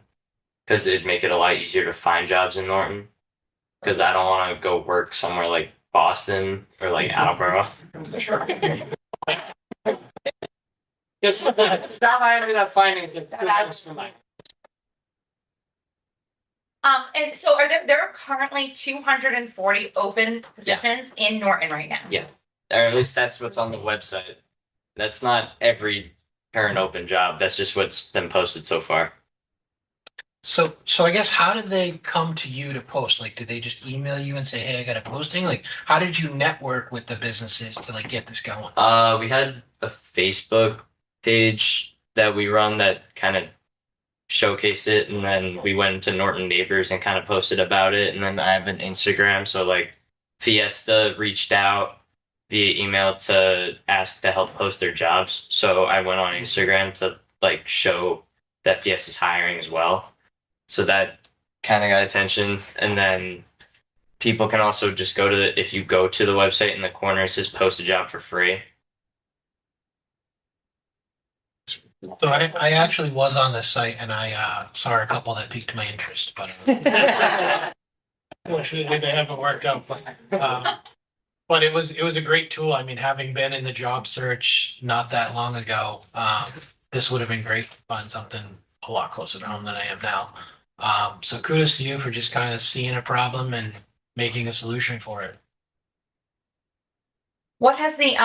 Because it'd make it a lot easier to find jobs in Norton. Because I don't want to go work somewhere like Boston or like Attleboro. It's not I ended up finding the And so there are currently 240 open positions in Norton right now. Yeah, or at least that's what's on the website. That's not every current open job. That's just what's been posted so far. So I guess how did they come to you to post? Like, did they just email you and say, "Hey, I got a posting"? Like, how did you network with the businesses to like get this going? We had a Facebook page that we run that kind of showcased it, and then we went to Norton Neighbors and kind of posted about it. And then I have an Instagram, so like Fiesta reached out via email to ask to help post their jobs. So I went on Instagram to like show that Fiesta's hiring as well. So that kind of got attention. And then people can also just if you go to the website in the corner, it says post a job for free. So I actually was on this site and I saw a couple that piqued my interest, but unfortunately they haven't worked out. But it was a great tool. I mean, having been in the job search not that long ago, this would have been great to find something a lot closer to home than I am now. So kudos to you for just kind of seeing a problem and making a solution for it. What has the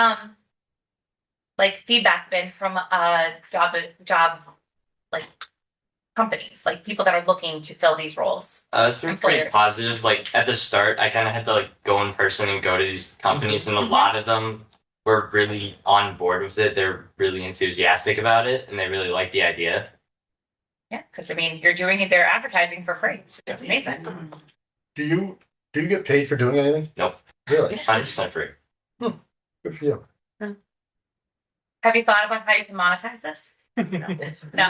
feedback been from job like companies, like people that are looking to fill these roles? It's been pretty Employers. positive. Like at the start, I kind of had to like go in person and go to these companies, and a lot of them were really on board with it. They're really enthusiastic about it, and they really like the idea. Yeah, because I mean, you're doing it. They're advertising for free. It's amazing. Do you get paid for doing anything? Nope. Really? 100% free. Good for you. Have you thought about how you can monetize this? No.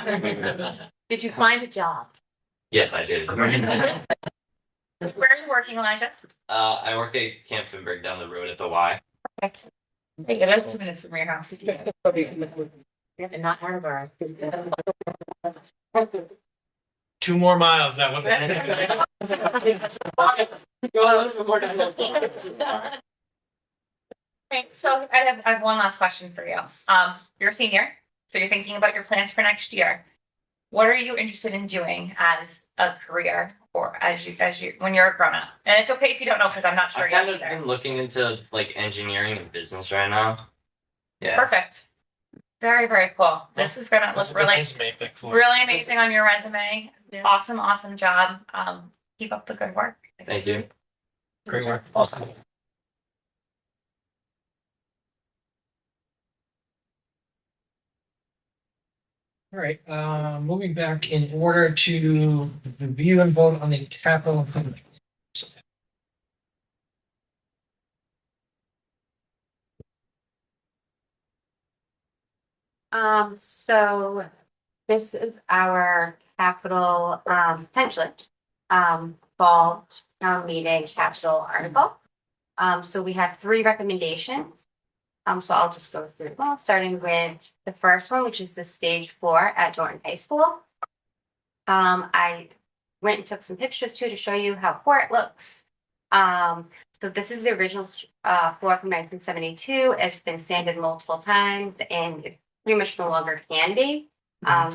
Did you find a job? Yes, I did. Where are you working, Elijah? I work at Camp Finberg down the road at the Y. Hey, it is 2 minutes from your house. And not Harbor. 2 more miles, that would. Okay, so I have one last question for you. You're a senior, so you're thinking about your plans for next year. What are you interested in doing as a career or as you when you're a grown up? And it's okay if you don't know because I'm not sure I've yet kind of either. been looking into like engineering and business right now. Yeah. Perfect. Very, very cool. This is gonna look really, really amazing on your resume. Awesome, awesome job. Keep up the good work. Thank you. Great work. Awesome. All right, moving back in order to review and vote on the capital improvement. So this is our capital, potentially, fall town meeting capital article. So we have 3 recommendations. So I'll just go through them all, starting with the first one, which is the stage 4 at Norton High School. I went and took some pictures too to show you how poor it looks. So this is the original floor from 1972. It's been sanded multiple times and it pretty much no longer can be.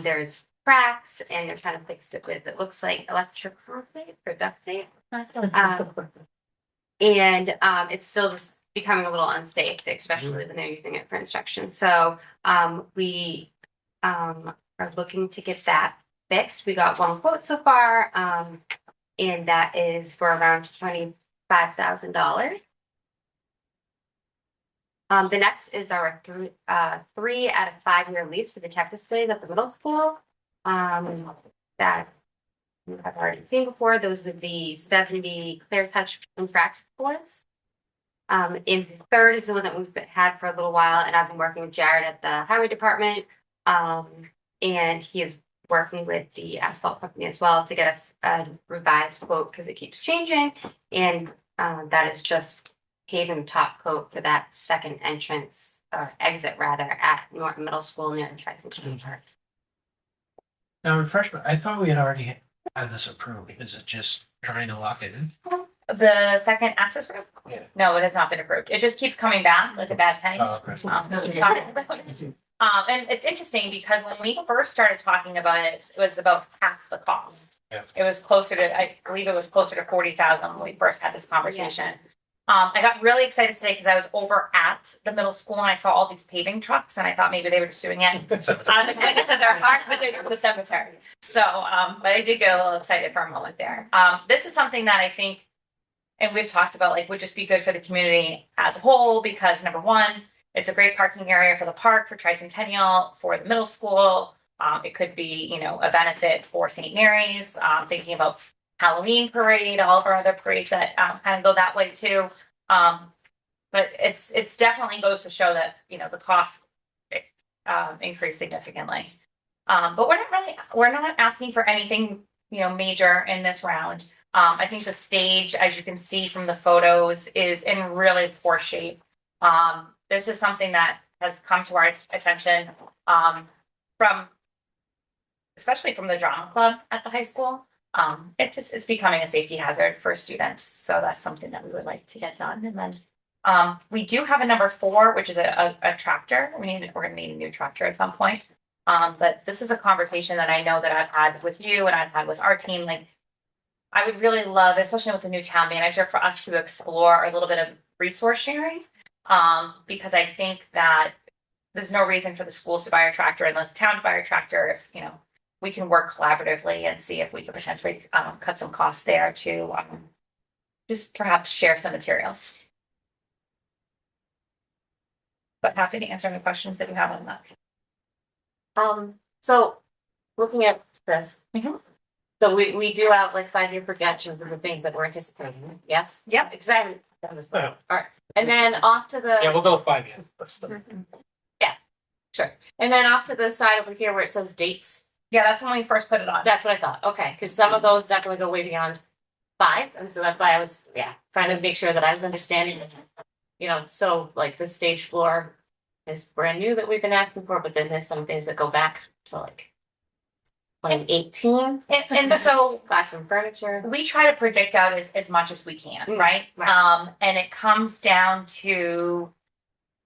There's cracks and they're trying to fix it with, it looks like electrical tape or duct tape. And it's still just becoming a little unsafe, especially when they're using it for instruction. So we are looking to get that fixed. We got 1 quote so far, and that is for around $25,000. The next is our 3 out of 5-year lease for the tech displays at the middle school. That I've already seen before. Those are the 70 clear touch contract boards. In third is the one that we've had for a little while, and I've been working with Jared at the highway department. And he is working with the asphalt company as well to get us a revised quote because it keeps changing. And that is just paving the top coat for that second entrance or exit rather at Norton Middle School near the Tricentennial Park. Now, refreshment, I thought we had already had this approved. Is it just trying to lock it in? The second access road? Yeah. No, it has not been approved. It just keeps coming back like a bad penny. Oh, okay. And it's interesting because when we first started talking about it, it was about half the cost. Yeah. It was closer to, I believe it was closer to 40,000 when we first had this conversation. I got really excited today because I was over at the middle school and I saw all these paving trucks and I thought maybe they were just doing it out of the goodness of their heart, but they're the cemetery. So, but I did get a little excited for a moment there. This is something that I think, and we've talked about, like, would just be good for the community as a whole because number one, it's a great parking area for the park, for Tricentennial, for the middle school. It could be, you know, a benefit for St. Mary's, thinking about Halloween parade, all of our other parades that kind of go that way too. But it's definitely goes to show that, you know, the costs increase significantly. But we're not asking for anything, you know, major in this round. I think the stage, as you can see from the photos, is in really poor shape. This is something that has come to our attention especially from the drama club at the high school. It's becoming a safety hazard for students. So that's something that we would like to get done. And then we do have a number 4, which is a tractor. We're gonna need a new tractor at some point. But this is a conversation that I know that I've had with you and I've had with our team. Like, I would really love, especially with a new town manager, for us to explore a little bit of resource sharing. Because I think that there's no reason for the schools to buy a tractor unless the town to buy a tractor if, you know, we can work collaboratively and see if we can potentially cut some costs there to just perhaps share some materials. But happy to answer any questions that you have on that. So looking at this, so we do have like 5-year projections of the things that we're anticipating. Yes. Yep. Because I haven't done this before. All right, and then off to the Yeah, we'll go 5 years. yeah, sure. And then off to the side over here where it says dates. Yeah, that's when we first put it on. That's what I thought. Okay, because some of those definitely go way beyond 5, and so that's why I was trying to make sure that I was understanding. You know, so like the stage floor is brand new that we've been asking for, but then there's some things that go back to like 2018. And so Classroom furniture. we try to predict out as much as we can, right? And it comes down to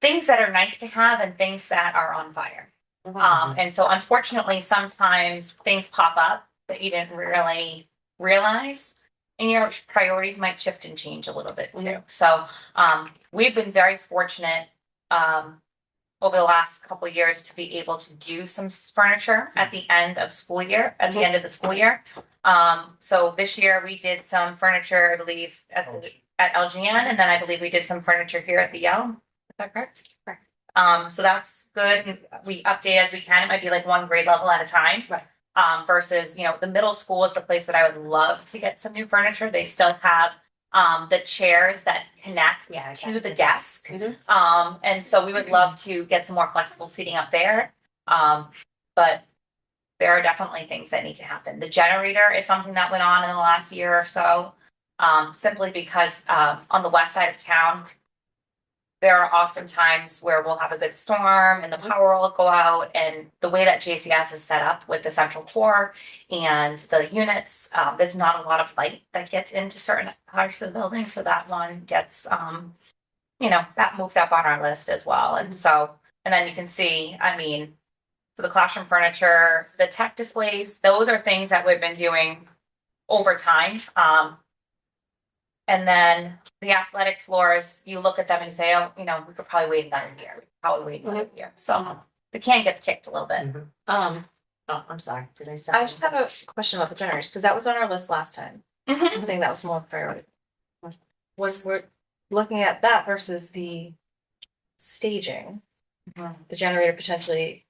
things that are nice to have and things that are on fire. And so unfortunately, sometimes things pop up that you didn't really realize, and your priorities might shift and change a little bit too. So we've been very fortunate over the last couple of years to be able to do some furniture at the end of school year, at the end of the school year. So this year we did some furniture, I believe, at LGN, and then I believe we did some furniture here at the Yale. Is that correct? Correct. So that's good. We update as we can. It might be like one grade level at a time. Right. Versus, the middle school is the place that I would love to get some new furniture. They still have the chairs that connect to the desk. And so we would love to get some more flexible seating up there. But there are definitely things that need to happen. The generator is something that went on in the last year or so, simply because on the west side of town, there are often times where we'll have a good storm and the power will go out, and the way that JCS is set up with the central core and the units, there's not a lot of light that gets into certain parts of the building. So that one gets, that moved up on our list as well. And so, and then you can see, so the classroom furniture, the tech displays, those are things that we've been doing over time. And then the athletic floors, you look at them and say, oh, we could probably wait another year. We could probably wait another year. So the can gets kicked a little bit. Oh, I'm sorry. Did I say? I just have a question about the generators, because that was on our list last time. I'm saying that was more priority. When we're looking at that versus the staging, the generator potentially,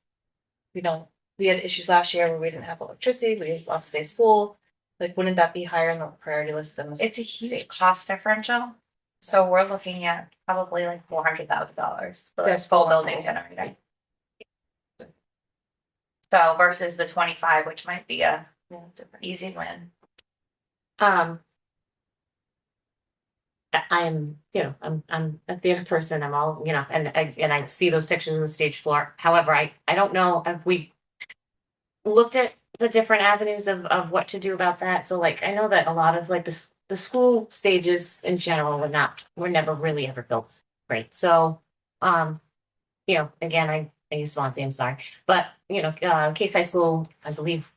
we had issues last year where we didn't have electricity, we lost a day of school. Like, wouldn't that be higher on the priority list than the? It's a huge cost differential. So we're looking at probably like $400,000 for a full building generator. So versus the 25, which might be a easy win. I'm a theater person. I'm all, and I see those pictures on the stage floor. However, I don't know if we looked at the different avenues of what to do about that. So like, I know that a lot of like the school stages in general were never really ever built great. So, again, I use Swansea, I'm sorry, but Case High School, I believe,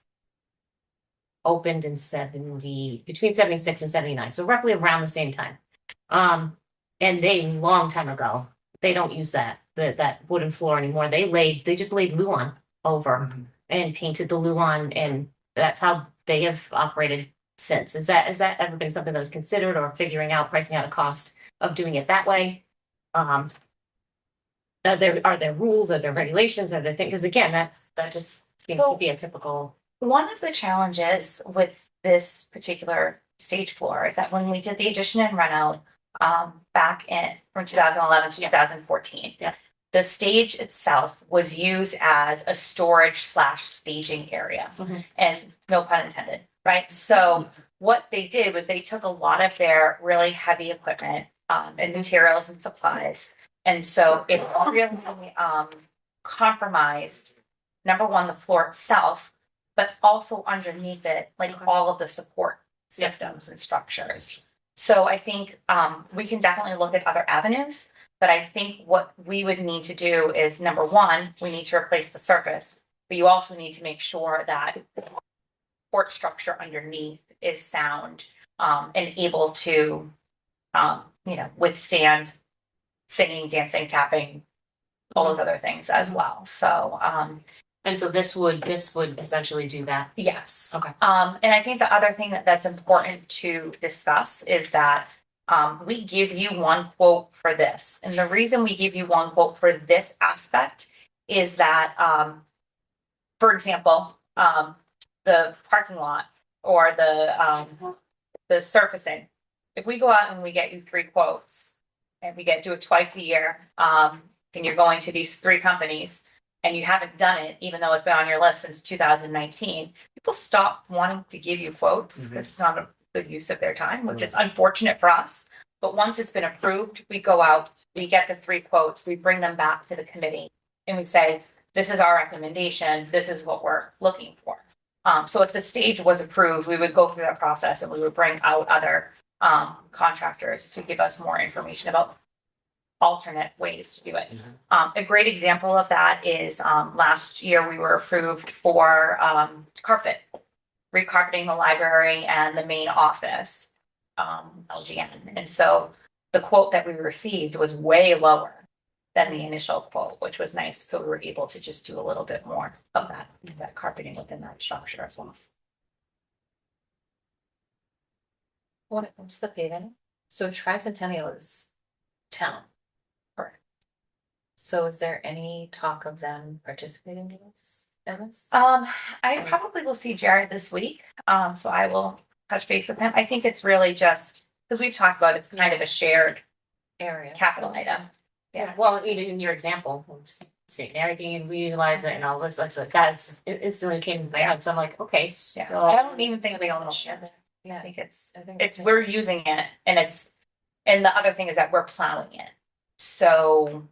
opened in between 76 and 79. So roughly around the same time. And they long time ago, they don't use that wooden floor anymore. They just laid Luan over and painted the Luan, and that's how they have operated since. Has that ever been something that was considered, or pricing out a cost of doing it that way? Are there rules, are there regulations, are there things? Because again, that just seems to be a typical. One of the challenges with this particular stage floor is that when we did the addition and run out back from 2011 to 2014, the stage itself was used as a storage / staging area, and no pun intended, right? So what they did was they took a lot of their really heavy equipment and materials and supplies, and so it really compromised, number one, the floor itself, but also underneath it, like all of the support systems and structures. So I think we can definitely look at other avenues, but I think what we would need to do is, number one, we need to replace the surface, but you also need to make sure that the support structure underneath is sound and able to, withstand singing, dancing, tapping, all those other things as well. So, and so this would essentially do that. yes. Okay. And I think the other thing that's important to discuss is that we give you one quote for this. And the reason we give you one quote for this aspect is that, for example, the parking lot or the surfacing, if we go out and we get you 3 quotes and we do it twice a year, and you're going to these 3 companies, and you haven't done it, even though it's been on your list since 2019, people stop wanting to give you quotes because it's not a good use of their time, which is unfortunate for us. But once it's been approved, we go out, we get the 3 quotes, we bring them back to the committee, and we say, this is our recommendation, this is what we're looking for. So if the stage was approved, we would go through that process and we would bring out other contractors to give us more information about alternate ways to do it. A great example of that is last year we were approved for carpet, recarpeting the library and the main office, LGN. And so the quote that we received was way lower than the initial quote, which was nice. So we were able to just do a little bit more of that carpeting within that structure as well. When it comes to the paving, so Tricentennial is town. Correct. So is there any talk of them participating in this? I probably will see Jared this week. So I will touch base with him. I think it's really just because we've talked about it's kind of a shared Area. capital item. Yeah, well, in your example, St. Mary being reutilize it and all this like that, it instantly came to my head. So I'm like, okay, so Yeah, I don't even think they own the share. I Yeah, think I think it's we're using it and the other thing is that we're plowing it. So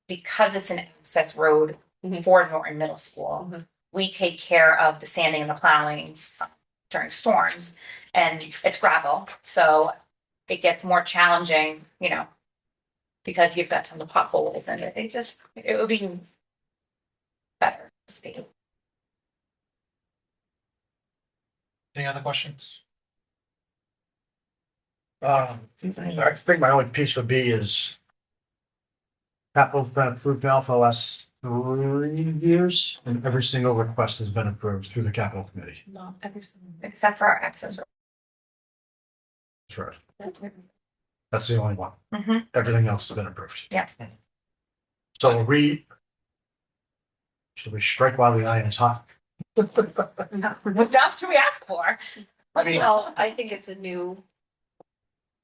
because it's an access road for Norton Middle School, we take care of the sanding and the plowing during storms and it's gravel. So it gets more challenging, because you've got tons of potholes and it would be better. Any other questions? I think my only piece would be is capital's been approved now for the last 3 years, and every single request has been approved through the capital committee. No, except for our access road. That's right. That's the only one. Mhm. Everything else has been approved. Yeah. So should we strike while the iron is hot? What else do we ask for? well, I think it's a new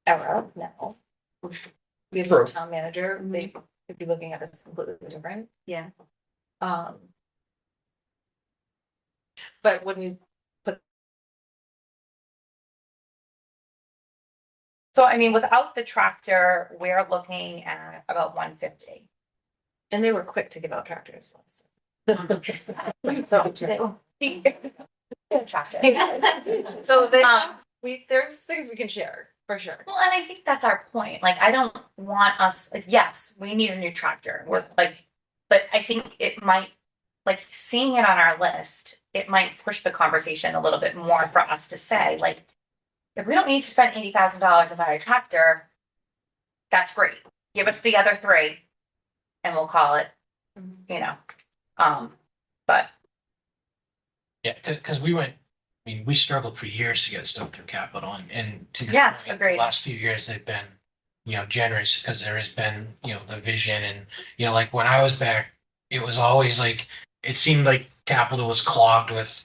era now. We have a True. town manager, they could be looking at this completely different. Yeah. But when we So I mean, without the tractor, we're looking at about 150. and they were quick to give out tractors. So they there's things we can share for sure. Well, and I think that's our point. Like, I don't want us, like, yes, we need a new tractor. We're like, but I think it might, like, seeing it on our list, it might push the conversation a little bit more for us to say, like, if we don't need to spend $80,000 to buy a tractor, that's great. Give us the other three and we'll call it, but Yeah, because we struggled for years to get stuff through capital and to your Yes, point, agreed. the last few years they've been, generous because there has been, the vision and, like when I was back, it was always like, it seemed like capital was clogged with,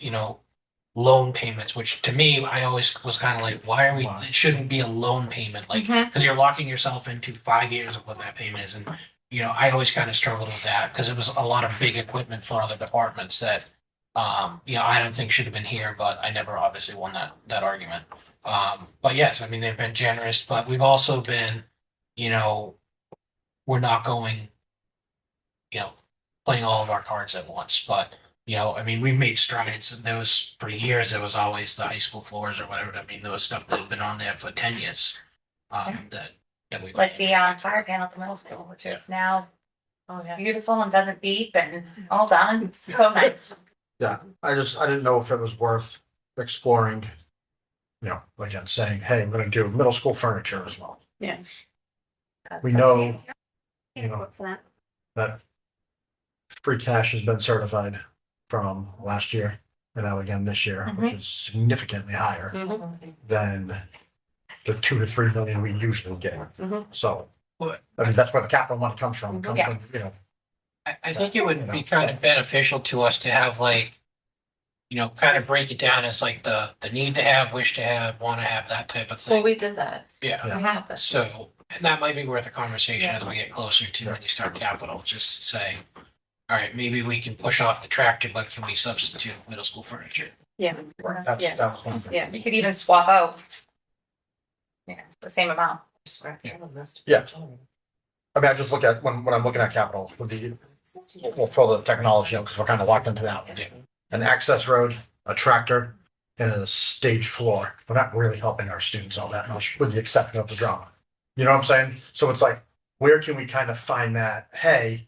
loan payments, which to me, I always was kind of like, why are we, it shouldn't be a loan payment, like, because you're locking yourself into 5 years of what that payment is. And, I always kind of struggled with that because it was a lot of big equipment for other departments that, I don't think should have been here, but I never obviously won that argument. But yes, I mean, they've been generous, but we've also been, we're not going, playing all of our cards at once, but I mean, we've made strides. And there was for years, there was always the high school floors or whatever. I mean, there was stuff that had been on there for 10 years. That we like the fire panel at the middle school, which is now Oh, yeah. beautiful and doesn't beep and all done. It's so nice. Yeah, I didn't know if it was worth exploring, again, saying, hey, we're gonna do middle school furniture as well. We know, that free cash has been certified from last year and now again this year, which is significantly higher than the 2 to 3 million we usually get. So, I mean, that's where the capital money comes from. It comes from, I think it would be kind of beneficial to us to have like, kind of break it down as like the need to have, wish to have, want to have, that type of Well, thing. we did that. Yeah. We have that. So, and that might be worth a conversation as we get closer to when you start capital, just say, all right, maybe we can push off the tractor, but can we substitute middle school furniture? Yeah. that was one thing. Yeah, we could even swap out. Yeah, the same amount. Yeah. I mean, I just look at when I'm looking at capital with we'll throw the technology out because we're kind of locked into that one. Yeah. An access road, a tractor and a stage floor. We're not really helping our students all that much, with the exception of the drama. You know what I'm saying? So it's like, where can we kind of find that? Hey,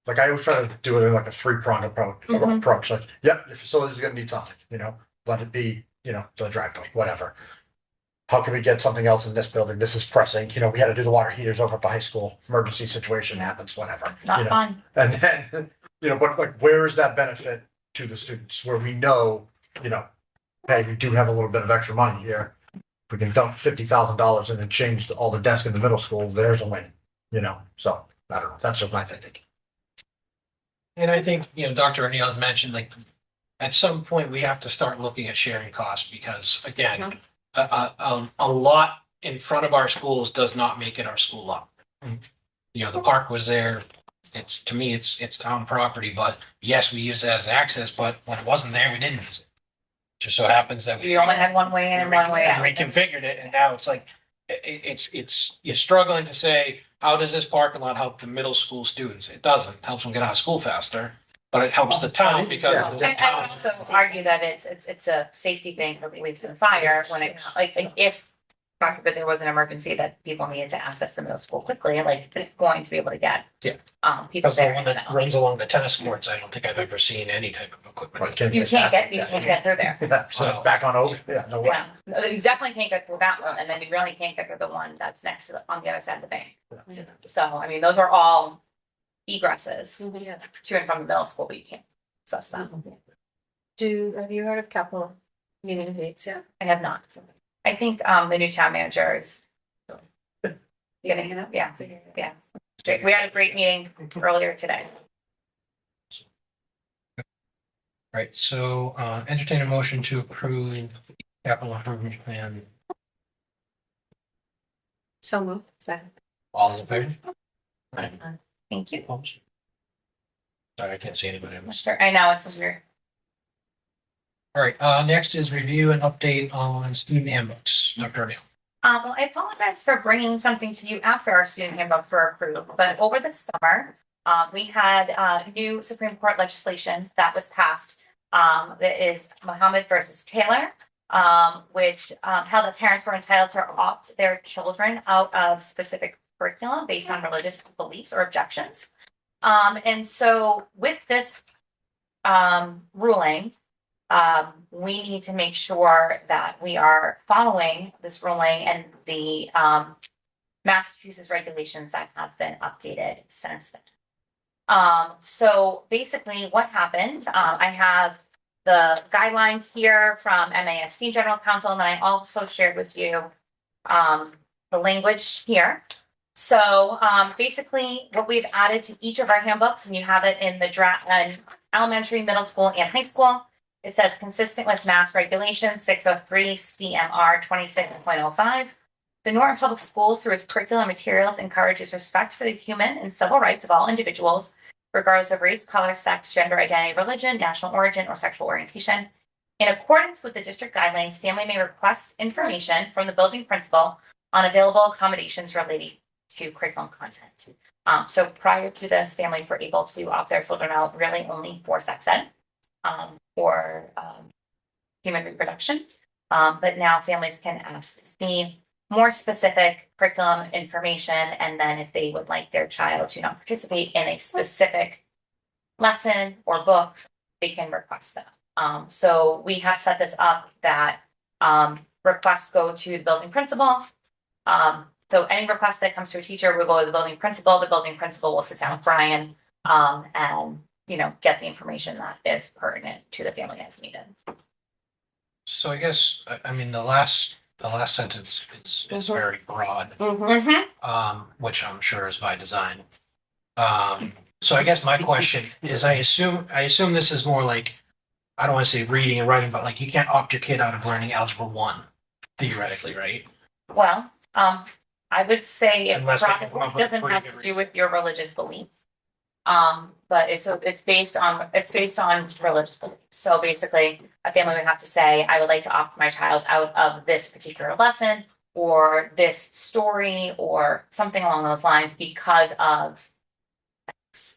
like I always try to do it in like a three-pronged approach. Like, yep, your facility's gonna need something, let it be, the driveway, whatever. How can we get something else in this building? This is pressing. We had to do the water heaters over at the high school. Emergency situation happens, whatever. Not fun. And then, but like, where is that benefit to the students where we know, hey, we do have a little bit of extra money here. If we can dump $50,000 in and change all the desks in the middle school, there's a win, So I don't know. That's just my thinking. And I think, Dr. O'Neill has mentioned, like, at some point, we have to start looking at sharing costs because, again, a lot in front of our schools does not make it our school lot. The park was there. To me, it's town property, but yes, we use it as access, but when it wasn't there, we didn't use it. Just so happens that We only had one way in and one way out. reconfigured it, and now it's like, you're struggling to say, how does this parking lot help the middle school students? It doesn't. It helps them get out of school faster, but it helps the town because the I would town. also argue that it's a safety thing for police and fire when it, like, if, God forbid, there was an emergency that people needed to access the middle school quickly, like, it's going to be able to get. Yeah. People Because the there. one that runs along the tennis courts, I don't think I've ever seen any type of equipment. You can't get through there. Yeah, so back on Oak. Yeah, no way. Yeah, you definitely can't get through that one, and then you really can't get through the one that's next to on the other side of the bank. So, I mean, those are all egresses to and from the middle school, but you can't access them. Have you heard of capital meeting dates yet? I have not. I think the new town manager is getting it up. Yeah. Great. We had a great meeting earlier today. Right, so entertain a motion to approve capital improvement plan. So moved. Second. All those in favor? Right. Thank you. Opposed? Sorry, I can't see anybody else. Sure. I know it's weird. All right, next is review and update on student handbooks. Dr. O'Neill. Well, I apologize for bringing something to you after our student handbook for approval, but over the summer, we had new Supreme Court legislation that was passed. That is Muhammad versus Taylor, which held that parents were entitled to opt their children out of specific curriculum based on religious beliefs or objections. And so with this ruling, we need to make sure that we are following this ruling and the Massachusetts regulations that have been updated since then. So basically what happened, I have the guidelines here from MASC General Counsel, and then I also shared with you the language here. So basically what we've added to each of our handbooks, and you have it in the draft elementary, middle school, and high school. It says consistent with Mass Regulation 603 CMR 26.05. The Norton Public Schools, through its curriculum materials, encourages respect for the human and civil rights of all individuals, regardless of race, color, sex, gender identity, religion, national origin, or sexual orientation. In accordance with the district guidelines, family may request information from the building principal on available accommodations related to curriculum content. So prior to this, families were able to opt their children out really only for sex ed. For human reproduction. But now families can ask to see more specific curriculum information, and then if they would like their child to not participate in a specific lesson or book, they can request that. So we have set this up that requests go to the building principal. So any request that comes to a teacher will go to the building principal. The building principal will sit down with Brian and get the information that is pertinent to the family as needed. So I guess, I mean, the last sentence is very broad, which I'm sure is by design. So I guess my question is, I assume this is more like, I don't want to say reading and writing, but like you can't opt your kid out of learning Algebra 1, theoretically, right? Well, I would say it Unless they can come probably up with a doesn't pretty have good to do with your religious beliefs. But it's based on religious beliefs. So basically, a family would have to say, I would like to opt my child out of this particular lesson or this story or something along those lines because of X.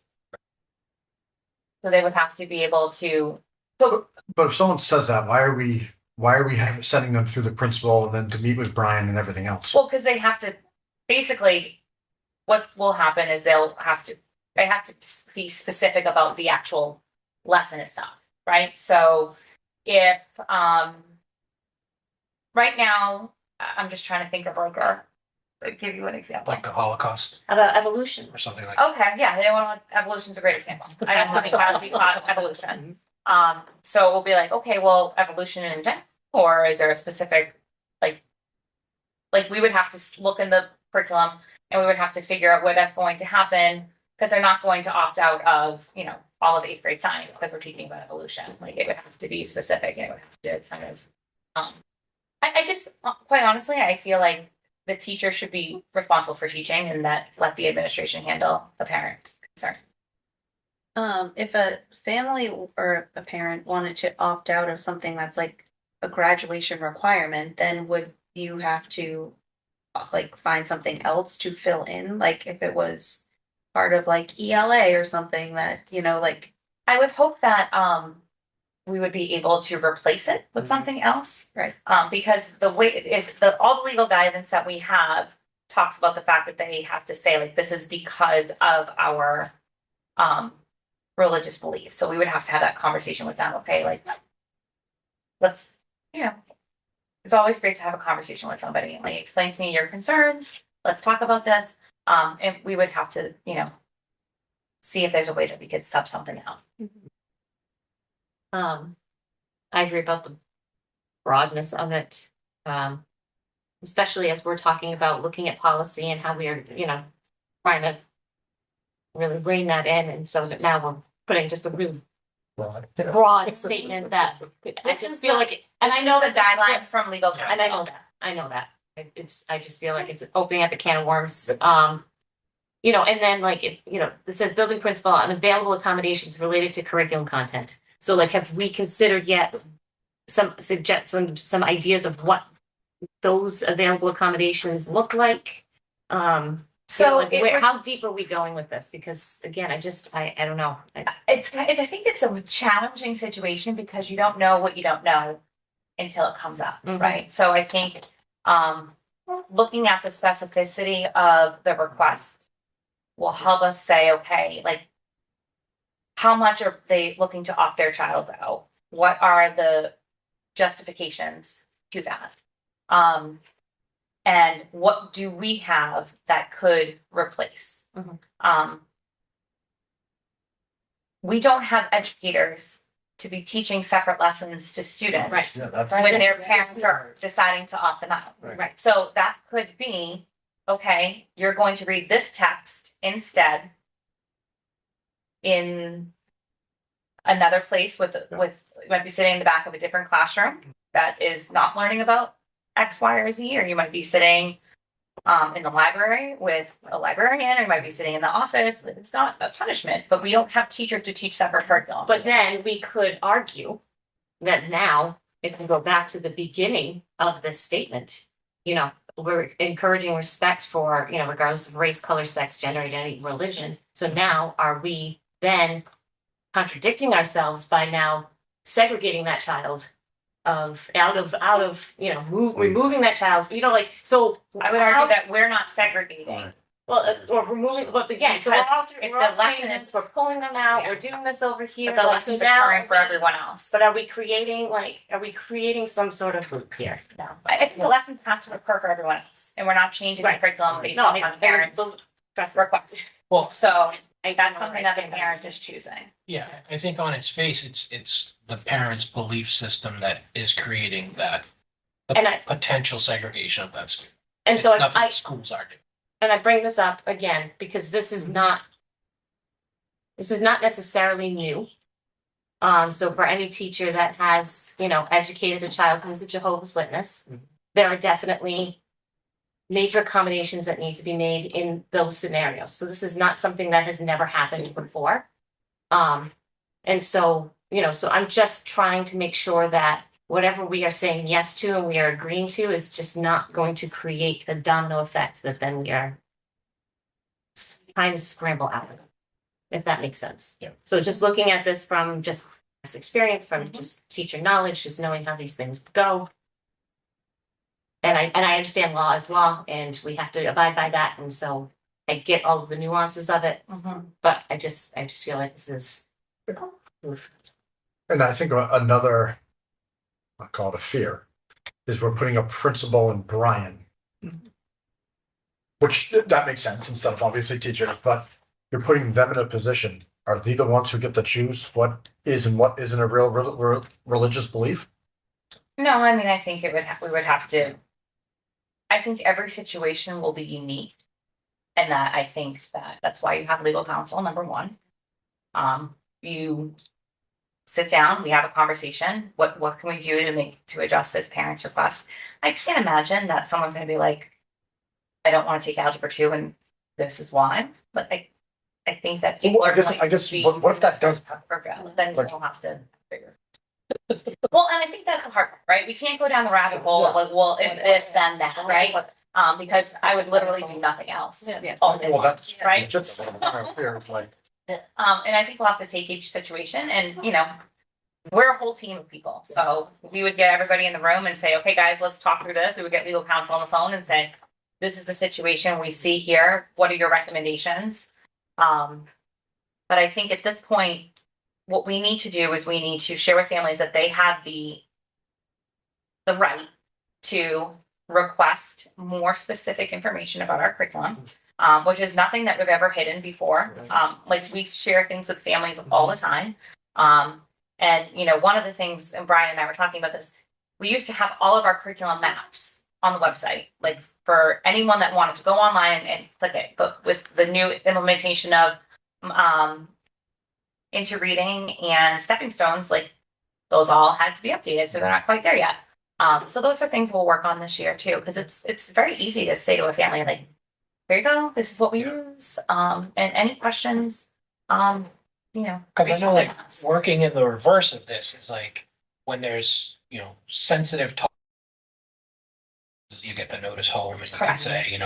So they would have to be able to But if someone says that, why are we sending them through the principal and then to meet with Brian and everything else? Well, because they have to, basically, what will happen is they have to be specific about the actual lesson itself, right? So if, right now, I'm just trying to think of like give you an example. Like the Holocaust About evolution. or something like that. Okay, yeah, they want evolution's a great example. I don't want my child to be taught evolution. So we'll be like, okay, well, evolution in general, or is there a specific like we would have to look in the curriculum and we would have to figure out where that's going to happen because they're not going to opt out of, all of 8th grade science because we're teaching about evolution. Like it would have to be specific and it would have to kind of I just quite honestly, I feel like the teacher should be responsible for teaching and that let the administration handle the parent concern. If a family or a parent wanted to opt out of something that's like a graduation requirement, then would you have to like find something else to fill in? Like if it was part of like ELA or something that, like. I would hope that we would be able to replace it with something else. Right. Because all the legal guidance that we have talks about the fact that they have to say like this is because of our religious beliefs. So we would have to have that conversation with them. Okay, like let's it's always great to have a conversation with somebody and like explain to me your concerns. Let's talk about this. And we would have to, see if there's a way that we could sub something out. I agree about the broadness of it. Especially as we're talking about looking at policy and how we are, trying to really rein that in. And so that now we're putting just a really broad statement that I just feel like, and I know the that guidelines from legal counsel. and I know that. I just feel like it's opening up a can of worms. And then like, it says building principal and available accommodations related to curriculum content. So like, have we considered yet some ideas of what those available accommodations look like? How deep are we going with this? Because again, I don't know. I think it's a challenging situation because you don't know what you don't know until it comes up, right? So I think looking at the specificity of the request will help us say, okay, like how much are they looking to opt their child out? What are the justifications to that? And what do we have that could replace? We don't have educators to be teaching separate lessons to students when their parents are deciding to opt them out. Right. So that could be, okay, you're going to read this text instead in another place you might be sitting in the back of a different classroom that is not learning about X, Y, or Z, or you might be sitting in the library with a librarian, or you might be sitting in the office. It's not a punishment, but we don't have teachers to teach separate curriculum. But then we could argue that now, if we go back to the beginning of this statement, we're encouraging respect for, regardless of race, color, sex, gender, identity, religion. So now are we then contradicting ourselves by now segregating that child removing that child, so I would argue that we're not segregating. Well, or removing, but again, so we're pulling them out, we're doing this over here. But the lessons are occurring for everyone else. But are we creating some sort of loop here? No. I think the lessons has to occur for everyone else, and we're not changing the curriculum based on parents' requests. Well, so that's something that the parent is choosing. Yeah, I think on its face, it's the parent's belief system that is creating that potential segregation of that student. And so nothing the schools are doing. And I bring this up again because this is not necessarily new. So for any teacher that has, educated a child who is a Jehovah's Witness, there are definitely major accommodations that need to be made in those scenarios. So this is not something that has never happened before. And so, so I'm just trying to make sure that whatever we are saying yes to and we are agreeing to is just not going to create a domino effect that then we are trying to scramble out of, if that makes sense. Yeah. So just looking at this from just experience, from just teacher knowledge, just knowing how these things go. And I understand law is law, and we have to abide by that, and so I get all of the nuances of it, but I just feel like this is. And I think another, I'll call it a fear, is we're putting a principal in Bryan. Which, that makes sense instead of obviously teachers, but you're putting them in a position. Are they the ones who get to choose what is and what isn't a real religious belief? No, I mean, I think we would have to. I think every situation will be unique. And that I think that's why you have legal counsel, number one. You sit down, we have a conversation. What can we do to adjust this parent's request? I can't imagine that someone's gonna be like, I don't want to take algebra 2 and this is why. But I think that people Well, are going I guess to be what if that does happen? then Like- we'll have to figure. Well, and I think that's the hard part, right? We can't go down the rabbit hole of like, well, if this, then that, right? Because I would literally do nothing else. All day Well, long, that's right? just fear, like. And I think we'll have to take each situation and, we're a whole team of people. So we would get everybody in the room and say, okay, guys, let's talk through this. We would get legal counsel on the phone and say, this is the situation we see here. What are your recommendations? But I think at this point, what we need to do is we need to share with families that they have the right to request more specific information about our curriculum, which is nothing that we've ever hidden before. Like we share things with families all the time. And one of the things, and Brian and I were talking about this, we used to have all of our curriculum maps on the website, like for anyone that wanted to go online and click it. But with the new implementation of Into Reading and Stepping Stones, like those all had to be updated, so they're not quite there yet. So those are things we'll work on this year too, because it's very easy to say to a family like, here you go, this is what we use. And any questions, Because I know, like, working in the reverse of this is like when there's, sensitive talk, you get the notice home and you can Correct. say,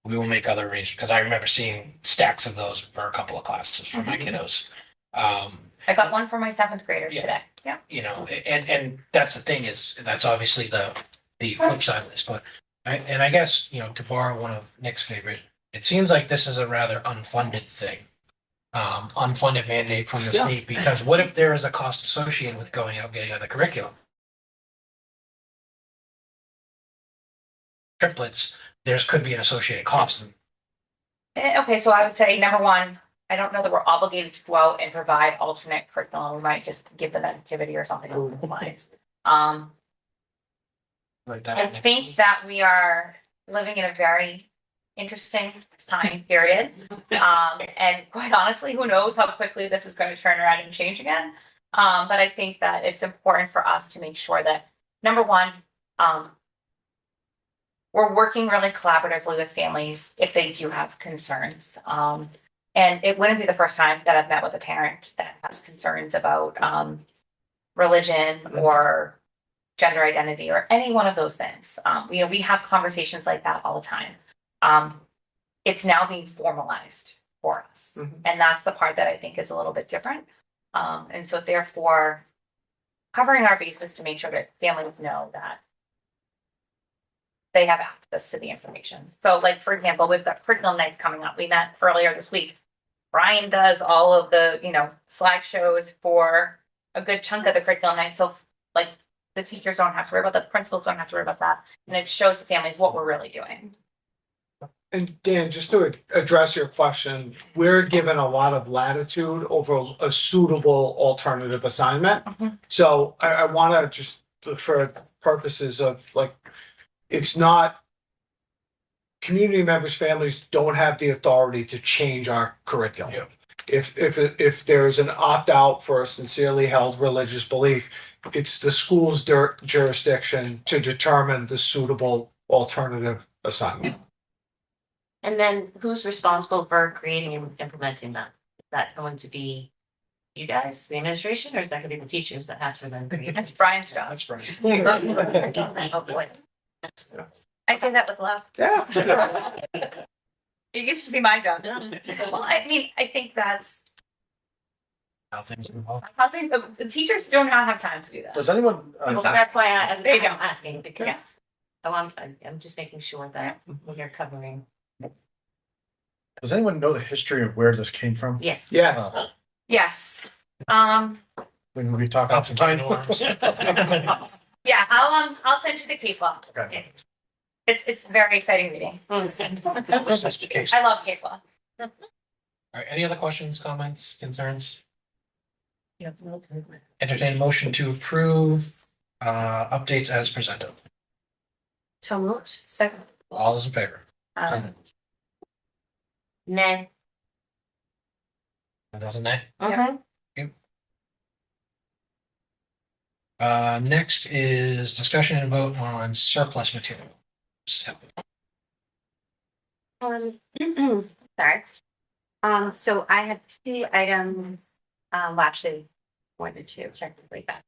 we will make other arrangements. Because I remember seeing stacks of those for a couple of classes for my kiddos. I got one for my 7th graders today. Yeah. And that's the thing is that's obviously the flip side of this. But I guess to borrow one of Nick's favorite, it seems like this is a rather unfunded thing, unfunded mandate from the state. Because what if there is a cost associated with going out and getting other curriculum? Triplets, there could be an associated cost. Okay, so I would say number one, I don't know that we're obligated to go out and provide alternate curriculum. We might just give them an activity or something along those lines. I think that we are living in a very interesting time period. And quite honestly, who knows how quickly this is going to turn around and change again. But I think that it's important for us to make sure that, number one, we're working really collaboratively with families if they do have concerns. And it wouldn't be the first time that I've met with a parent that has concerns about religion or gender identity or any one of those things. We have conversations like that all the time. It's now being formalized for us. And that's the part that I think is a little bit different. And so therefore, covering our bases to make sure that families know that they have access to the information. So like, for example, with the curriculum nights coming up, we met earlier this week. Brian does all of the, slideshows for a good chunk of the curriculum night. So like the teachers don't have to worry about that, the principals don't have to worry about that. And it shows the families what we're really doing. And Dan, just to address your question, we're given a lot of latitude over a suitable alternative assignment. So I want to just, for purposes of like, it's not, community members' families don't have the authority to change our curriculum. If there's an opt-out for a sincerely held religious belief, it's the school's jurisdiction to determine the suitable alternative assignment. And then who's responsible for creating and implementing that? Is that going to be you guys, the administration, or is that going to be the teachers that have to then create? That's Brian's job. That's right. Oh, boy. I say that with love. Yeah. It used to be my job. Well, I mean, I think that's, How things evolve. That's how the teachers do not have time to do that. Does anyone, So that's why I'm There you go. asking because, oh, I'm just making sure that we're covering. does anyone know the history of where this came from? Yes. Yes. Yes. When we talk about Lots of can of worms. Yeah, I'll send you the case law. Okay. It's very exciting reading. That's the case. I love case law. All right, any other questions, comments, concerns? Entertain a motion to approve updates as presented. So moved. Second. All those in favor? Nay. That's a nay. Mm-hmm. Next is discussion and vote on surplus material. Sorry. So I have two items, well, actually, more than two, technically, but,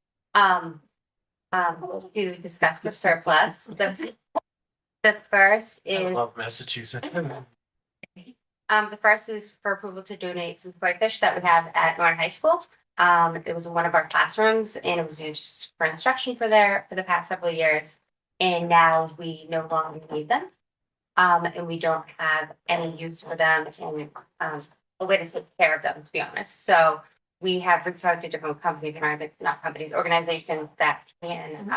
to discuss for surplus. The first I is, love Massachusetts. the first is for approval to donate some koi fish that we have at Norton High School. It was in one of our classrooms and it was used for instruction for the past several years. And now we no longer need them. And we don't have any use for them and, a way to take care of them, to be honest. So we have reached out to different companies, not companies, organizations that can,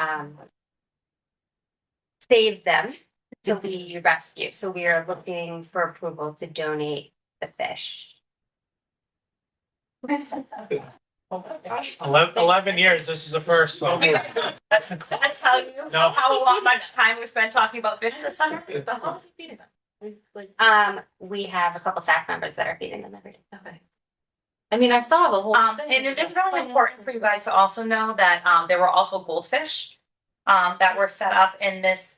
save them to be rescued. So we are looking for approval to donate the fish. 11 years, this is the first one. That's how you No. how much time we spent talking about fish this summer. We have a couple staff members that are feeding them every day. Okay. I mean, I saw the whole thing. And it is really important for you guys to also know that there were also goldfish that were set up in this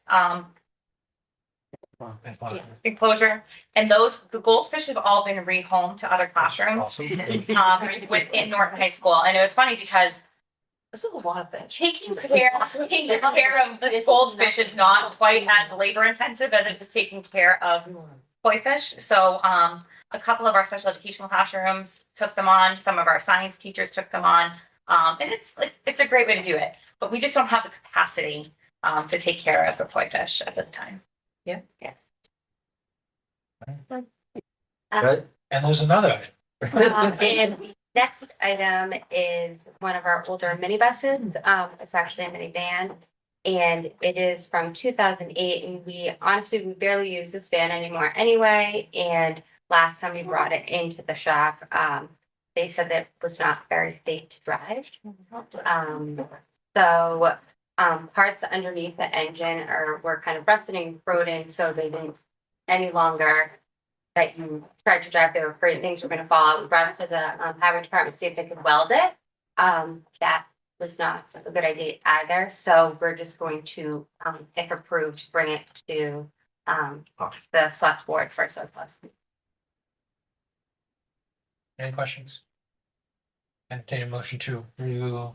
enclosure, and the goldfish have all been rehomed to other classrooms within Norton High School. And it was funny because This is a lot of fish. taking care of goldfish is not quite as labor intensive as it is taking care of koi fish. So a couple of our special educational classrooms took them on. Some of our science teachers took them on, and it's a great way to do it. But we just don't have the capacity to take care of the koi fish at this time. Yeah. Yes. Good. And there's another. And the next item is one of our older minibuses. It's actually a minivan. And it is from 2008 and we barely use this van anymore anyway. And last time we brought it into the shop, they said that it was not very safe to drive. So parts underneath the engine were kind of rusted and corroded, so they didn't any longer that you tried to drive. They were afraid things were going to fall out. We brought it to the highway department to see if they could weld it. That was not a good idea either. So we're just going to, if approved, bring it to the select board for surplus. Any questions? Entertain a motion to approve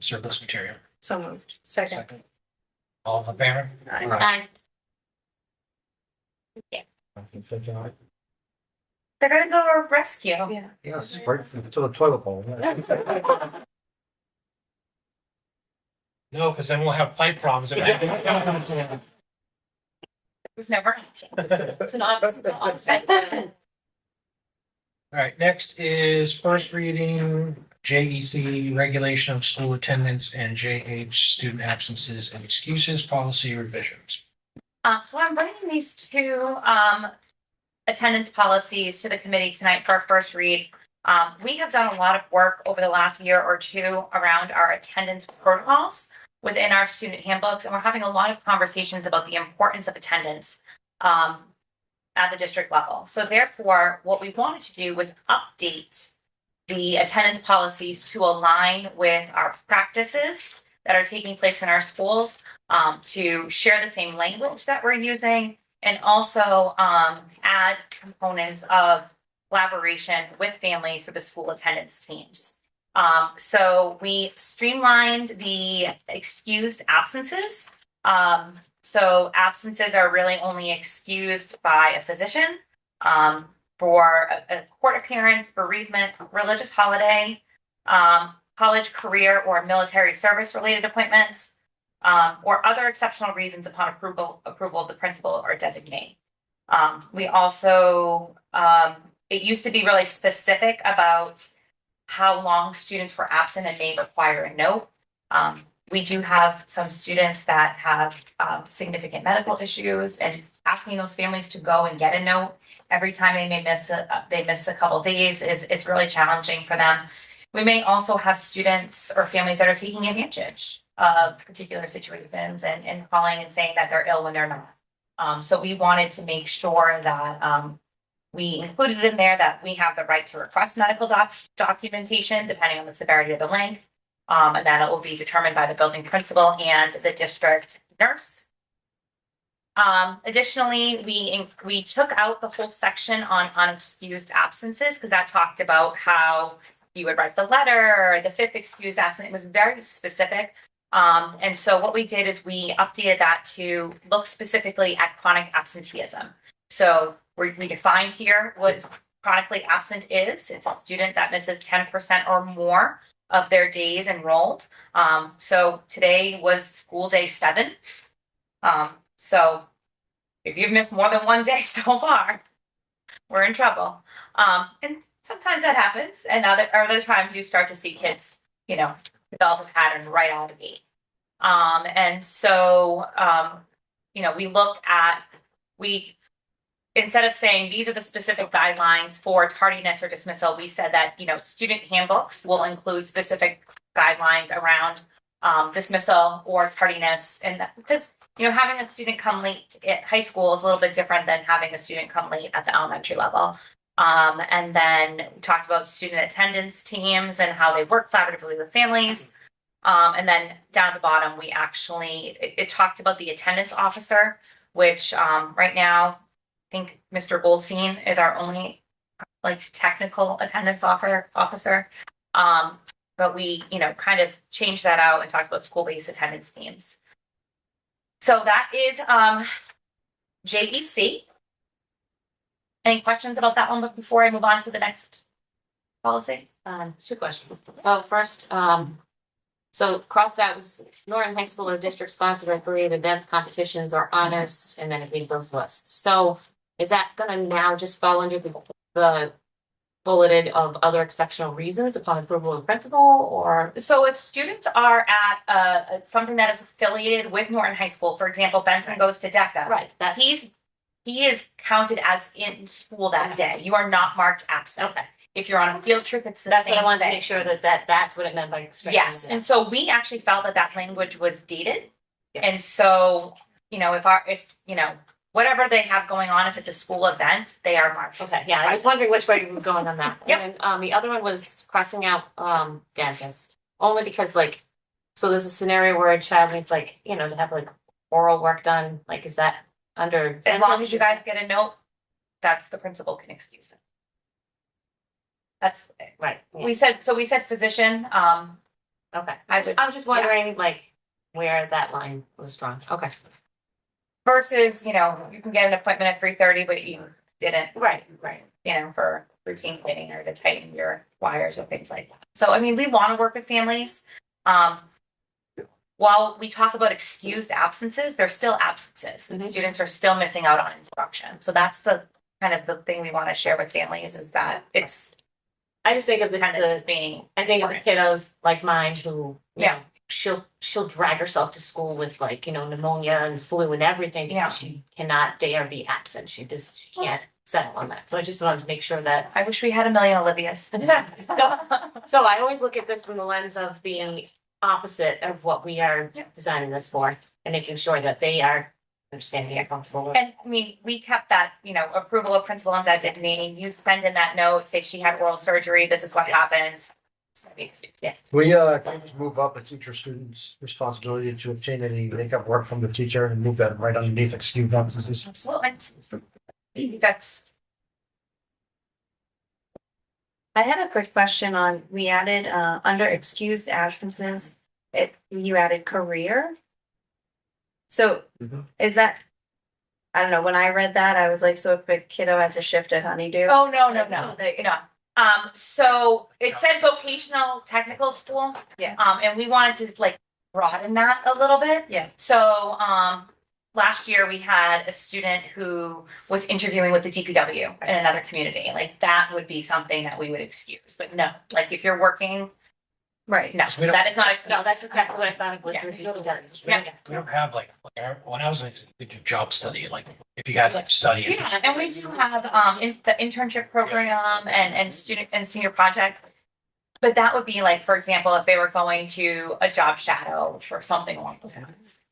surplus material. So moved. Second. All in favor? Aye. They're gonna go rescue. Yeah. Yes, right to the toilet bowl. No, because then we'll have pipe problems. It was never. It's an opposite. All right, next is first reading JEC regulation of school attendance and JH student absences and excuses policy revisions. So I'm bringing these two attendance policies to the committee tonight for a first read. We have done a lot of work over the last year or two around our attendance protocols within our student handbooks, and we're having a lot of conversations about the importance of attendance at the district level. So therefore, what we wanted to do was update the attendance policies to align with our practices that are taking place in our schools, to share the same language that we're using, and also add components of collaboration with families for the school attendance teams. So we streamlined the excused absences. So absences are really only excused by a physician for a court appearance, bereavement, religious holiday, college, career, or military service related appointments, or other exceptional reasons upon approval of the principal or designee. We also, it used to be really specific about how long students were absent and may require a note. We do have some students that have significant medical issues, and asking those families to go and get a note every time they may miss a couple days is really challenging for them. We may also have students or families that are taking advantage of particular situations and calling and saying that they're ill when they're not. So we wanted to make sure that we included in there that we have the right to request medical documentation depending on the severity of the length. And that it will be determined by the building principal and the district nurse. Additionally, we took out the whole section on unexcused absences because that talked about how you would write the letter or the fifth excused absent. It was very specific. And so what we did is we updated that to look specifically at chronic absenteeism. So we defined here what chronically absent is. It's a student that misses 10% or more of their days enrolled. So today was school day 7. So if you've missed more than one day so far, we're in trouble. And sometimes that happens, and other times you start to see kids, develop a pattern right out of the gate. And so, instead of saying these are the specific guidelines for tardiness or dismissal, we said that, student handbooks will include specific guidelines around dismissal or tardiness. And because, having a student come late at high school is a little bit different than having a student come late at the elementary level. And then we talked about student attendance teams and how they work collaboratively with families. And then down at the bottom, it talked about the attendance officer, which right now, I think Mr. Goldstein is our only technical attendance officer. But we, kind of changed that out and talked about school-based attendance teams. So that is JEC. Any questions about that one before I move on to the next policy? 2 questions. So first, so crossed out was Norton High School or district sponsored or creative events, competitions, or honors, and then it made those lists. So is that gonna now just fall under the bulleted of other exceptional reasons upon approval of the principal, or? So if students are at something that is affiliated with Norton High School, for example, Benson goes to DECA. Right. He is counted as in school that day. You are not marked absent. Okay. If you're on a field trip, it's the That's same what I wanted thing. to make sure that's what it meant by. Yes, and so we actually felt that language was dated. Yeah. And so, if whatever they have going on, if it's a school event, they are marked. Okay, yeah, I was wondering which way you were going on that. Yep. And then, the other one was crossing out, dentist, only because so there's a scenario where a child needs to have oral work done, is that under? As long as you guys get a note, that's the principal can excuse it. That's Right. Yeah. we said physician. Okay, I I was just wondering, where that line was drawn. Okay. Versus, you can get an appointment at 3:30, but you didn't, Right. for routine cleaning or to tighten your wires or things like that. So, I mean, we want to work with families. While we talk about excused absences, they're still absences, and students are still missing out on instruction. So that's the kind of the thing we want to share with families is that it's I just think of the being. I think of the kiddos like mine who, she'll drag herself to school with pneumonia and flu and everything because she cannot dare be absent. She can't settle on that. So I just wanted to make sure that. I wish we had a million Olivias. So I always look at this from the lens of the opposite of what we are designing this for and making sure that they are understanding and comfortable with. And I mean, we kept that, approval of principal and designee. You send in that note, say she had oral surgery, this is what happened. Yeah. We can just move up a teacher student's responsibility to obtain any makeup work from the teacher and move that right underneath excused absences. Absolutely. Easy fix. I had a quick question on, we added, under excused absences, you added career. So is that, I don't know, when I read that, I was like, so if a kiddo has a shift at Honeydew? Oh, no. So it said vocational technical school, Yeah. and we wanted to like broaden that a little bit. Yeah. So, last year we had a student who was interviewing with the DPW in another community. Like that would be something that we would excuse, but no, like if you're working, Right. no, We don't- that is not excused. No, that's exactly what I thought it was. Yeah. the DPW. Yeah. We don't have like, when I was like, we do job study, like, if you guys like study. Yeah, and we do have the internship program and student and senior project. But that would be like, for example, if they were going to a job shadow or something along those lines.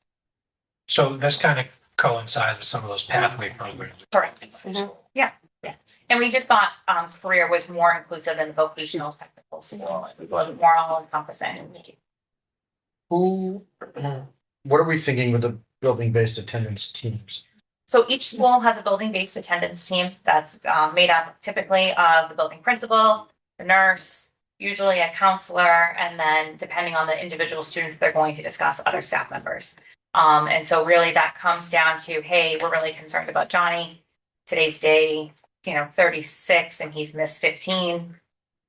So this kind of coincides with some of those pathway programs. Correct. Yeah. And we just thought career was more inclusive than vocational technical school. It was a little more all encompassing. Who, what are we thinking with the building-based attendance teams? So each school has a building-based attendance team that's made up typically of the building principal, the nurse, usually a counselor, and then depending on the individual student, they're going to discuss other staff members. And so really that comes down to, hey, we're really concerned about Johnny. Today's day, 36 and he's missed 15.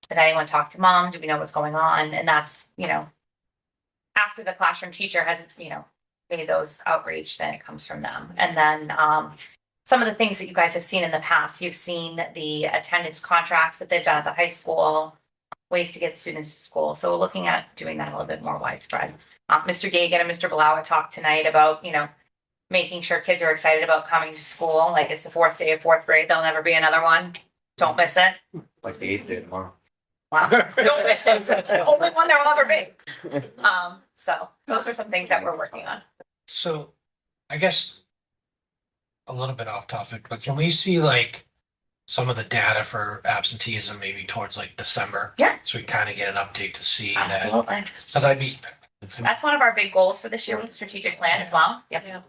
Has anyone talked to mom? Do we know what's going on? And that's, after the classroom teacher has, made those outreach, then it comes from them. And then some of the things that you guys have seen in the past, you've seen the attendance contracts that they've done at the high school, ways to get students to school. So we're looking at doing that a little bit more widespread. Mr. Gagan and Mr. Blau talked tonight about, making sure kids are excited about coming to school. Like it's the fourth day of fourth grade. There'll never be another one. Don't miss it. Like the 8th day tomorrow. Wow. Don't miss it. It's the only one there will ever be. So those are some things that we're working on. So I guess a little bit off topic, but can we see like some of the data for absenteeism maybe towards like December? Yeah. So we kind of get an update to see that. Absolutely. Cause I'd be. That's one of our big goals for this year with the strategic plan as well. Yep.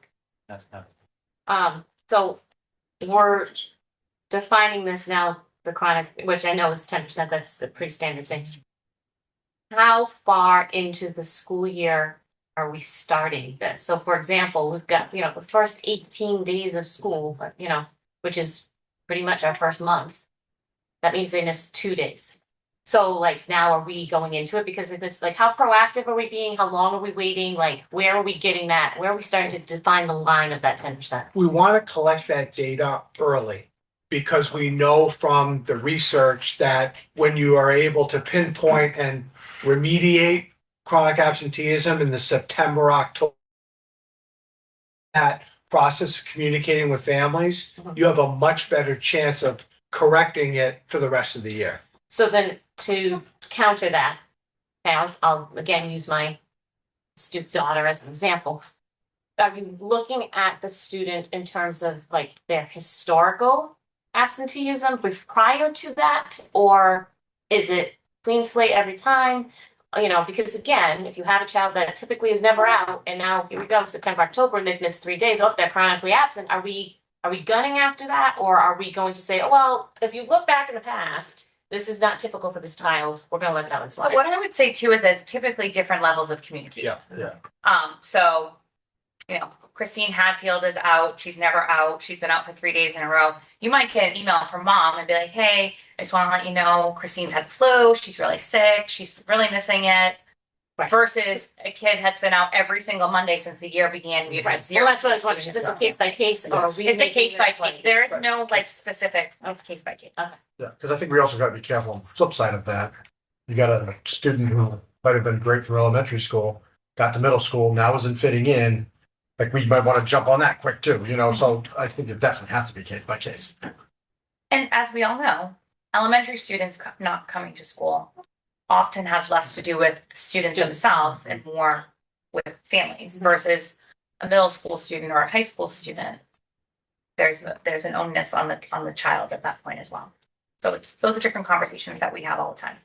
So we're defining this now, the chronic, which I know is 10%, that's the pretty standard thing. How far into the school year are we starting this? So for example, we've got, the first 18 days of school, which is pretty much our first month. That means they missed 2 days. So like now are we going into it because of this, like how proactive are we being? How long are we waiting? Like where are we getting that? Where are we starting to define the line of that 10%? We want to collect that data early because we know from the research that when you are able to pinpoint and remediate chronic absenteeism in the September, October, that process of communicating with families, you have a much better chance of correcting it for the rest of the year. So then to counter that, I'll again use my daughter as an example. Are you looking at the student in terms of like their historical absenteeism prior to that? Or is it clean slate every time? Because again, if you have a child that typically is never out and now here we go, September, October, and they've missed 3 days, they're chronically absent. Are we gunning after that? Or are we going to say, oh, well, if you look back in the past, this is not typical for this child. We're gonna let that one So slide. what I would say too is there's typically different levels of communication. Yeah. So, Christine Hadfield is out. She's never out. She's been out for 3 days in a row. You might get an email from mom and be like, hey, I just want to let you know Christine's had the flu. She's really sick. She's really missing it. Right. Versus a kid that's been out every single Monday since the year began. We've had zero. Well, that's what I was wondering. Is this a case by case or are we? It's a making case by this, case. like- There is no like specific, it's case by case. Yeah, because I think we also got to be careful on the flip side of that. You got a student who might have been great for elementary school, got to middle school, now isn't fitting in. Like we might want to jump on that quick too, so I think it definitely has to be case by case. And as we all know, elementary students not coming to school often has less to do with students themselves and more with families versus a middle school student or a high school student. There's an onus on the child at that point as well. So those are different conversations that we have all the time.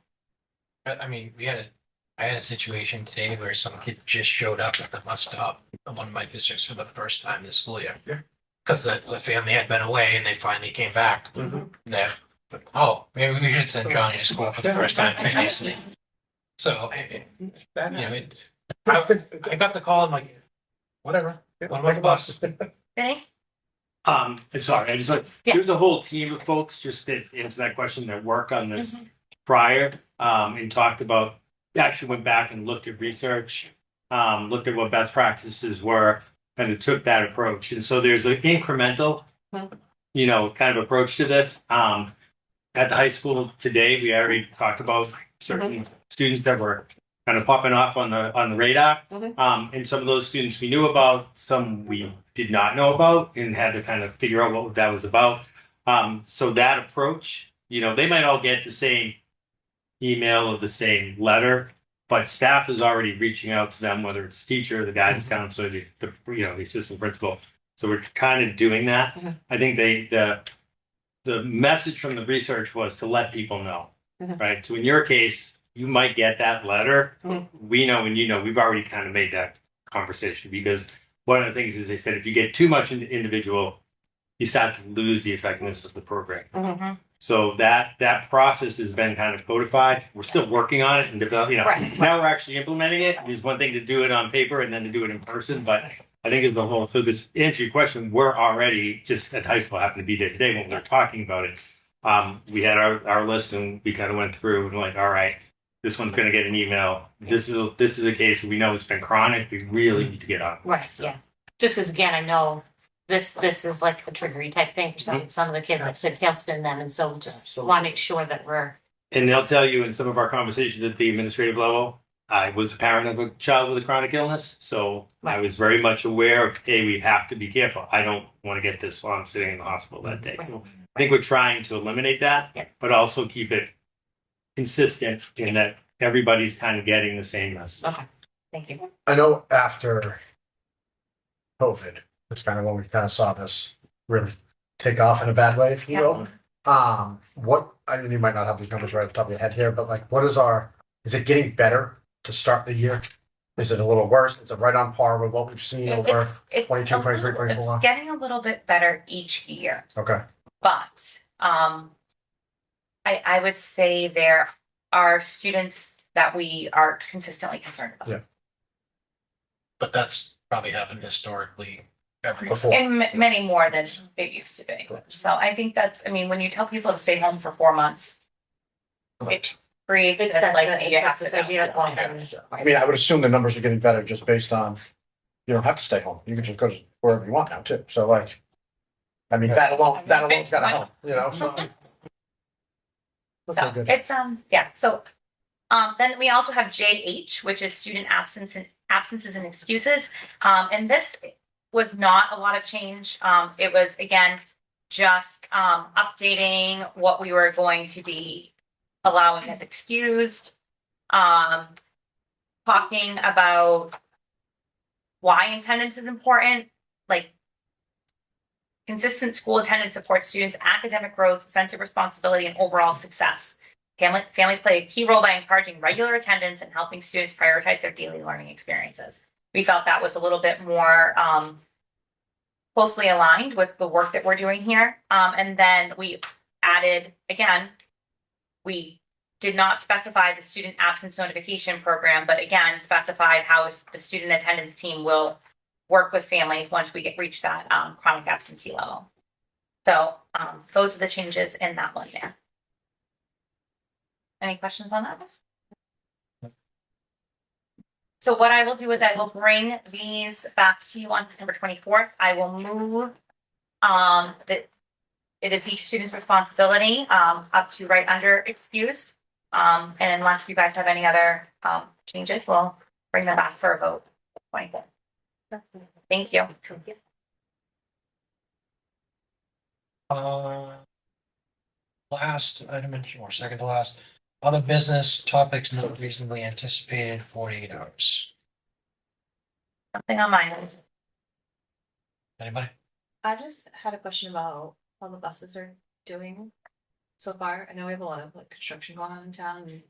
I mean, I had a situation today where some kid just showed up at the bus stop at one of my districts for the first time this school year. Because the family had been away and they finally came back. Yeah. Oh, maybe we should send Johnny to school for the first time previously. So, I got the call. I'm like, whatever. One like a bus. Vinny? Sorry, I just like, Yeah. there's a whole team of folks just to answer that question that worked on this prior, and talked about, actually went back and looked at research, looked at what best practices were, and it took that approach. And so there's an incremental, kind of approach to this. At the high school today, we already talked about certain students that were kind of popping off on the radar. And some of those students we knew about, some we did not know about, and had to kind of figure out what that was about. So that approach, they might all get the same email or the same letter, but staff is already reaching out to them, whether it's teacher, the guidance counselor, the assistant principal. So we're kind of doing that. I think the message from the research was to let people know, right? So in your case, you might get that letter. We know, and we've already kind of made that conversation, because one of the things is they said if you get too much individual, you start to lose the effectiveness of the program. So that process has been kind of codified. We're still working on it and develop. Now we're actually implementing it. It's one thing to do it on paper and then to do it in person, but I think it's the whole. So this answer your question, we're already just at high school. Happened to be there today when we were talking about it. We had our list and we kind of went through and like, all right, this one's going to get an email. This is a case we know it's been chronic. We really need to get on this. Right, yeah. Just because again, I know this is like the triggery type thing for some of the kids, like to tailspin them, and so just want to make sure that we're. And they'll tell you in some of our conversations at the administrative level, I was a parent of a child with a chronic illness, so I was very much aware of, hey, we have to be careful. I don't want to get this while I'm sitting in the hospital that day. I think we're trying to eliminate that, but also keep it consistent in that everybody's kind of getting the same message. Okay, thank you. I know after COVID, it's kind of when we kind of saw this really take off in a bad way, if you will. What, I mean, you might not have these numbers right off the top of your head here, but like, is it getting better to start the year? Is it a little worse? Is it right on par with what we've seen over 22, 23, 24? It's getting a little bit better each year. Okay. But I would say there are students that we are consistently concerned about. Yeah. But that's probably happened historically every Before. And many more than it used to be. So I think when you tell people to stay home for 4 months, it creates this like, do you have to go? I mean, I would assume the numbers are getting better just based on, you don't have to stay home. You can just go wherever you want now too. So like, I mean, that alone's gotta help, so. So Okay, good. it's So then we also have JH, which is student absences and excuses. And this was not a lot of change. It was again just updating what we were going to be allowing as excused. Talking about why attendance is important, like consistent school attendance supports students' academic growth, sense of responsibility, and overall success. Families play a key role by encouraging regular attendance and helping students prioritize their daily learning experiences. We felt that was a little bit more closely aligned with the work that we're doing here. And then we added, again, we did not specify the student absence notification program, but again, specified how the student attendance team will work with families once we reach that chronic absentee level. So those are the changes in that one there. Any questions on that? So what I will do is I will bring these back to you on September 24th. I will move that it is each student's responsibility up to right under excused. And unless you guys have any other changes, we'll bring them back for a vote. 25th. Thank you. Last item, or second to last, other business topics not reasonably anticipated 48 hours. Nothing on my end. Anybody? I just had a question about how the buses are doing so far. I know we have a lot of like construction going on in town and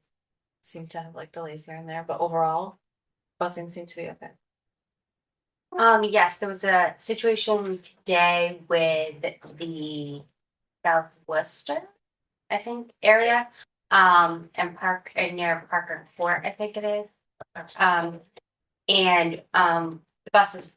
seem to have like delays here and there, but overall, busing seemed to be okay. Yes, there was a situation today with the Southwestern, I think, area, and near Parker Court, I think it is. And the buses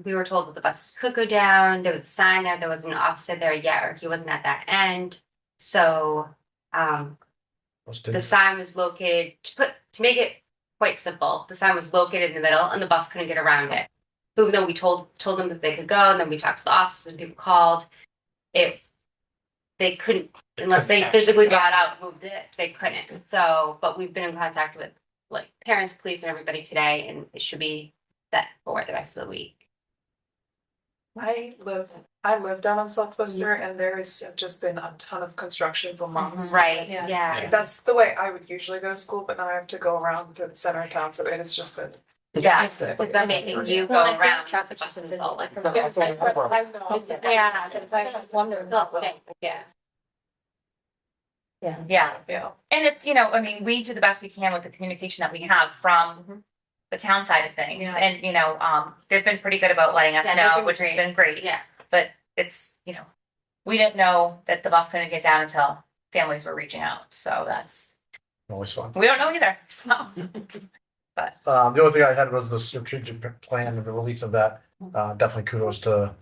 we were told that the buses could go down. There was a sign there. There was an officer there yet, or he wasn't at that end. So the sign was located to make it quite simple. The sign was located in the middle, and the bus couldn't get around it. So even though we told them that they could go, and then we talked to the officers and people called, they couldn't unless they physically got out and moved it. They couldn't. So, but we've been in contact with like parents, police, and everybody today, and it should be set for the rest of the week. I live down on Southwester and there has just been a ton of construction for months. Right. Yeah. Yeah. That's the way I would usually go to school, but now I have to go around to the center of town, so it has just been. Yeah. With them making you go around. Traffic just invisible, like from Yeah, outside. Yeah. I was wondering. Yeah. Yeah. Yeah. And it's, I mean, we do the best we can with the communication that we have from the town side of things. Yeah. And, they've been pretty good about letting us Yeah, they've know, been which has great. been great. Yeah. But it's, we didn't know that the bus couldn't get down until families were reaching out. So that's, Always fun. we don't know either. So. The only thing I had was the strategic plan and the release of that. Definitely kudos to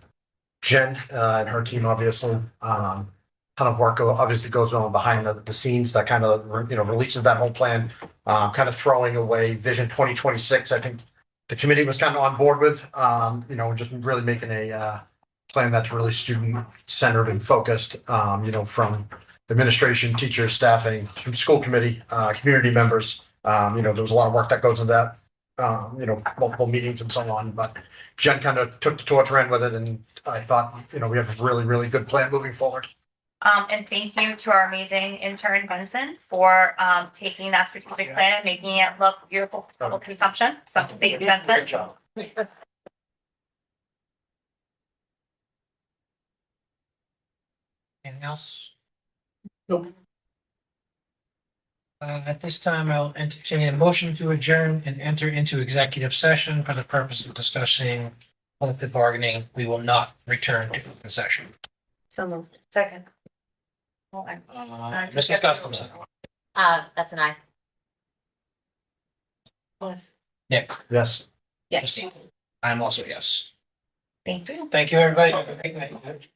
Jen and her team, obviously. Ton of work obviously goes on behind the scenes that kind of, releases that whole plan, kind of throwing away Vision 2026. I think the committee was kind of on board with, just really making a plan that's really student centered and focused, from administration, teachers, staffing, school committee, community members. There was a lot of work that goes into that, multiple meetings and so on, but Jen kind of took the torch, ran with it, and I thought, we have a really, really good plan moving forward. And thank you to our amazing intern Benson for taking that strategic plan and making it look beautiful for public consumption. So thank you, Benson. Great job. Anything else? Nope. At this time, I'll entertain a motion to adjourn and enter into executive session for the purpose of discussing collective bargaining. We will not return to open session. So moved. Second. Mrs. Gustafson. That's an aye. Nick. Yes. Yes. I'm also yes. Thank you. Thank you, everybody. Have a great night.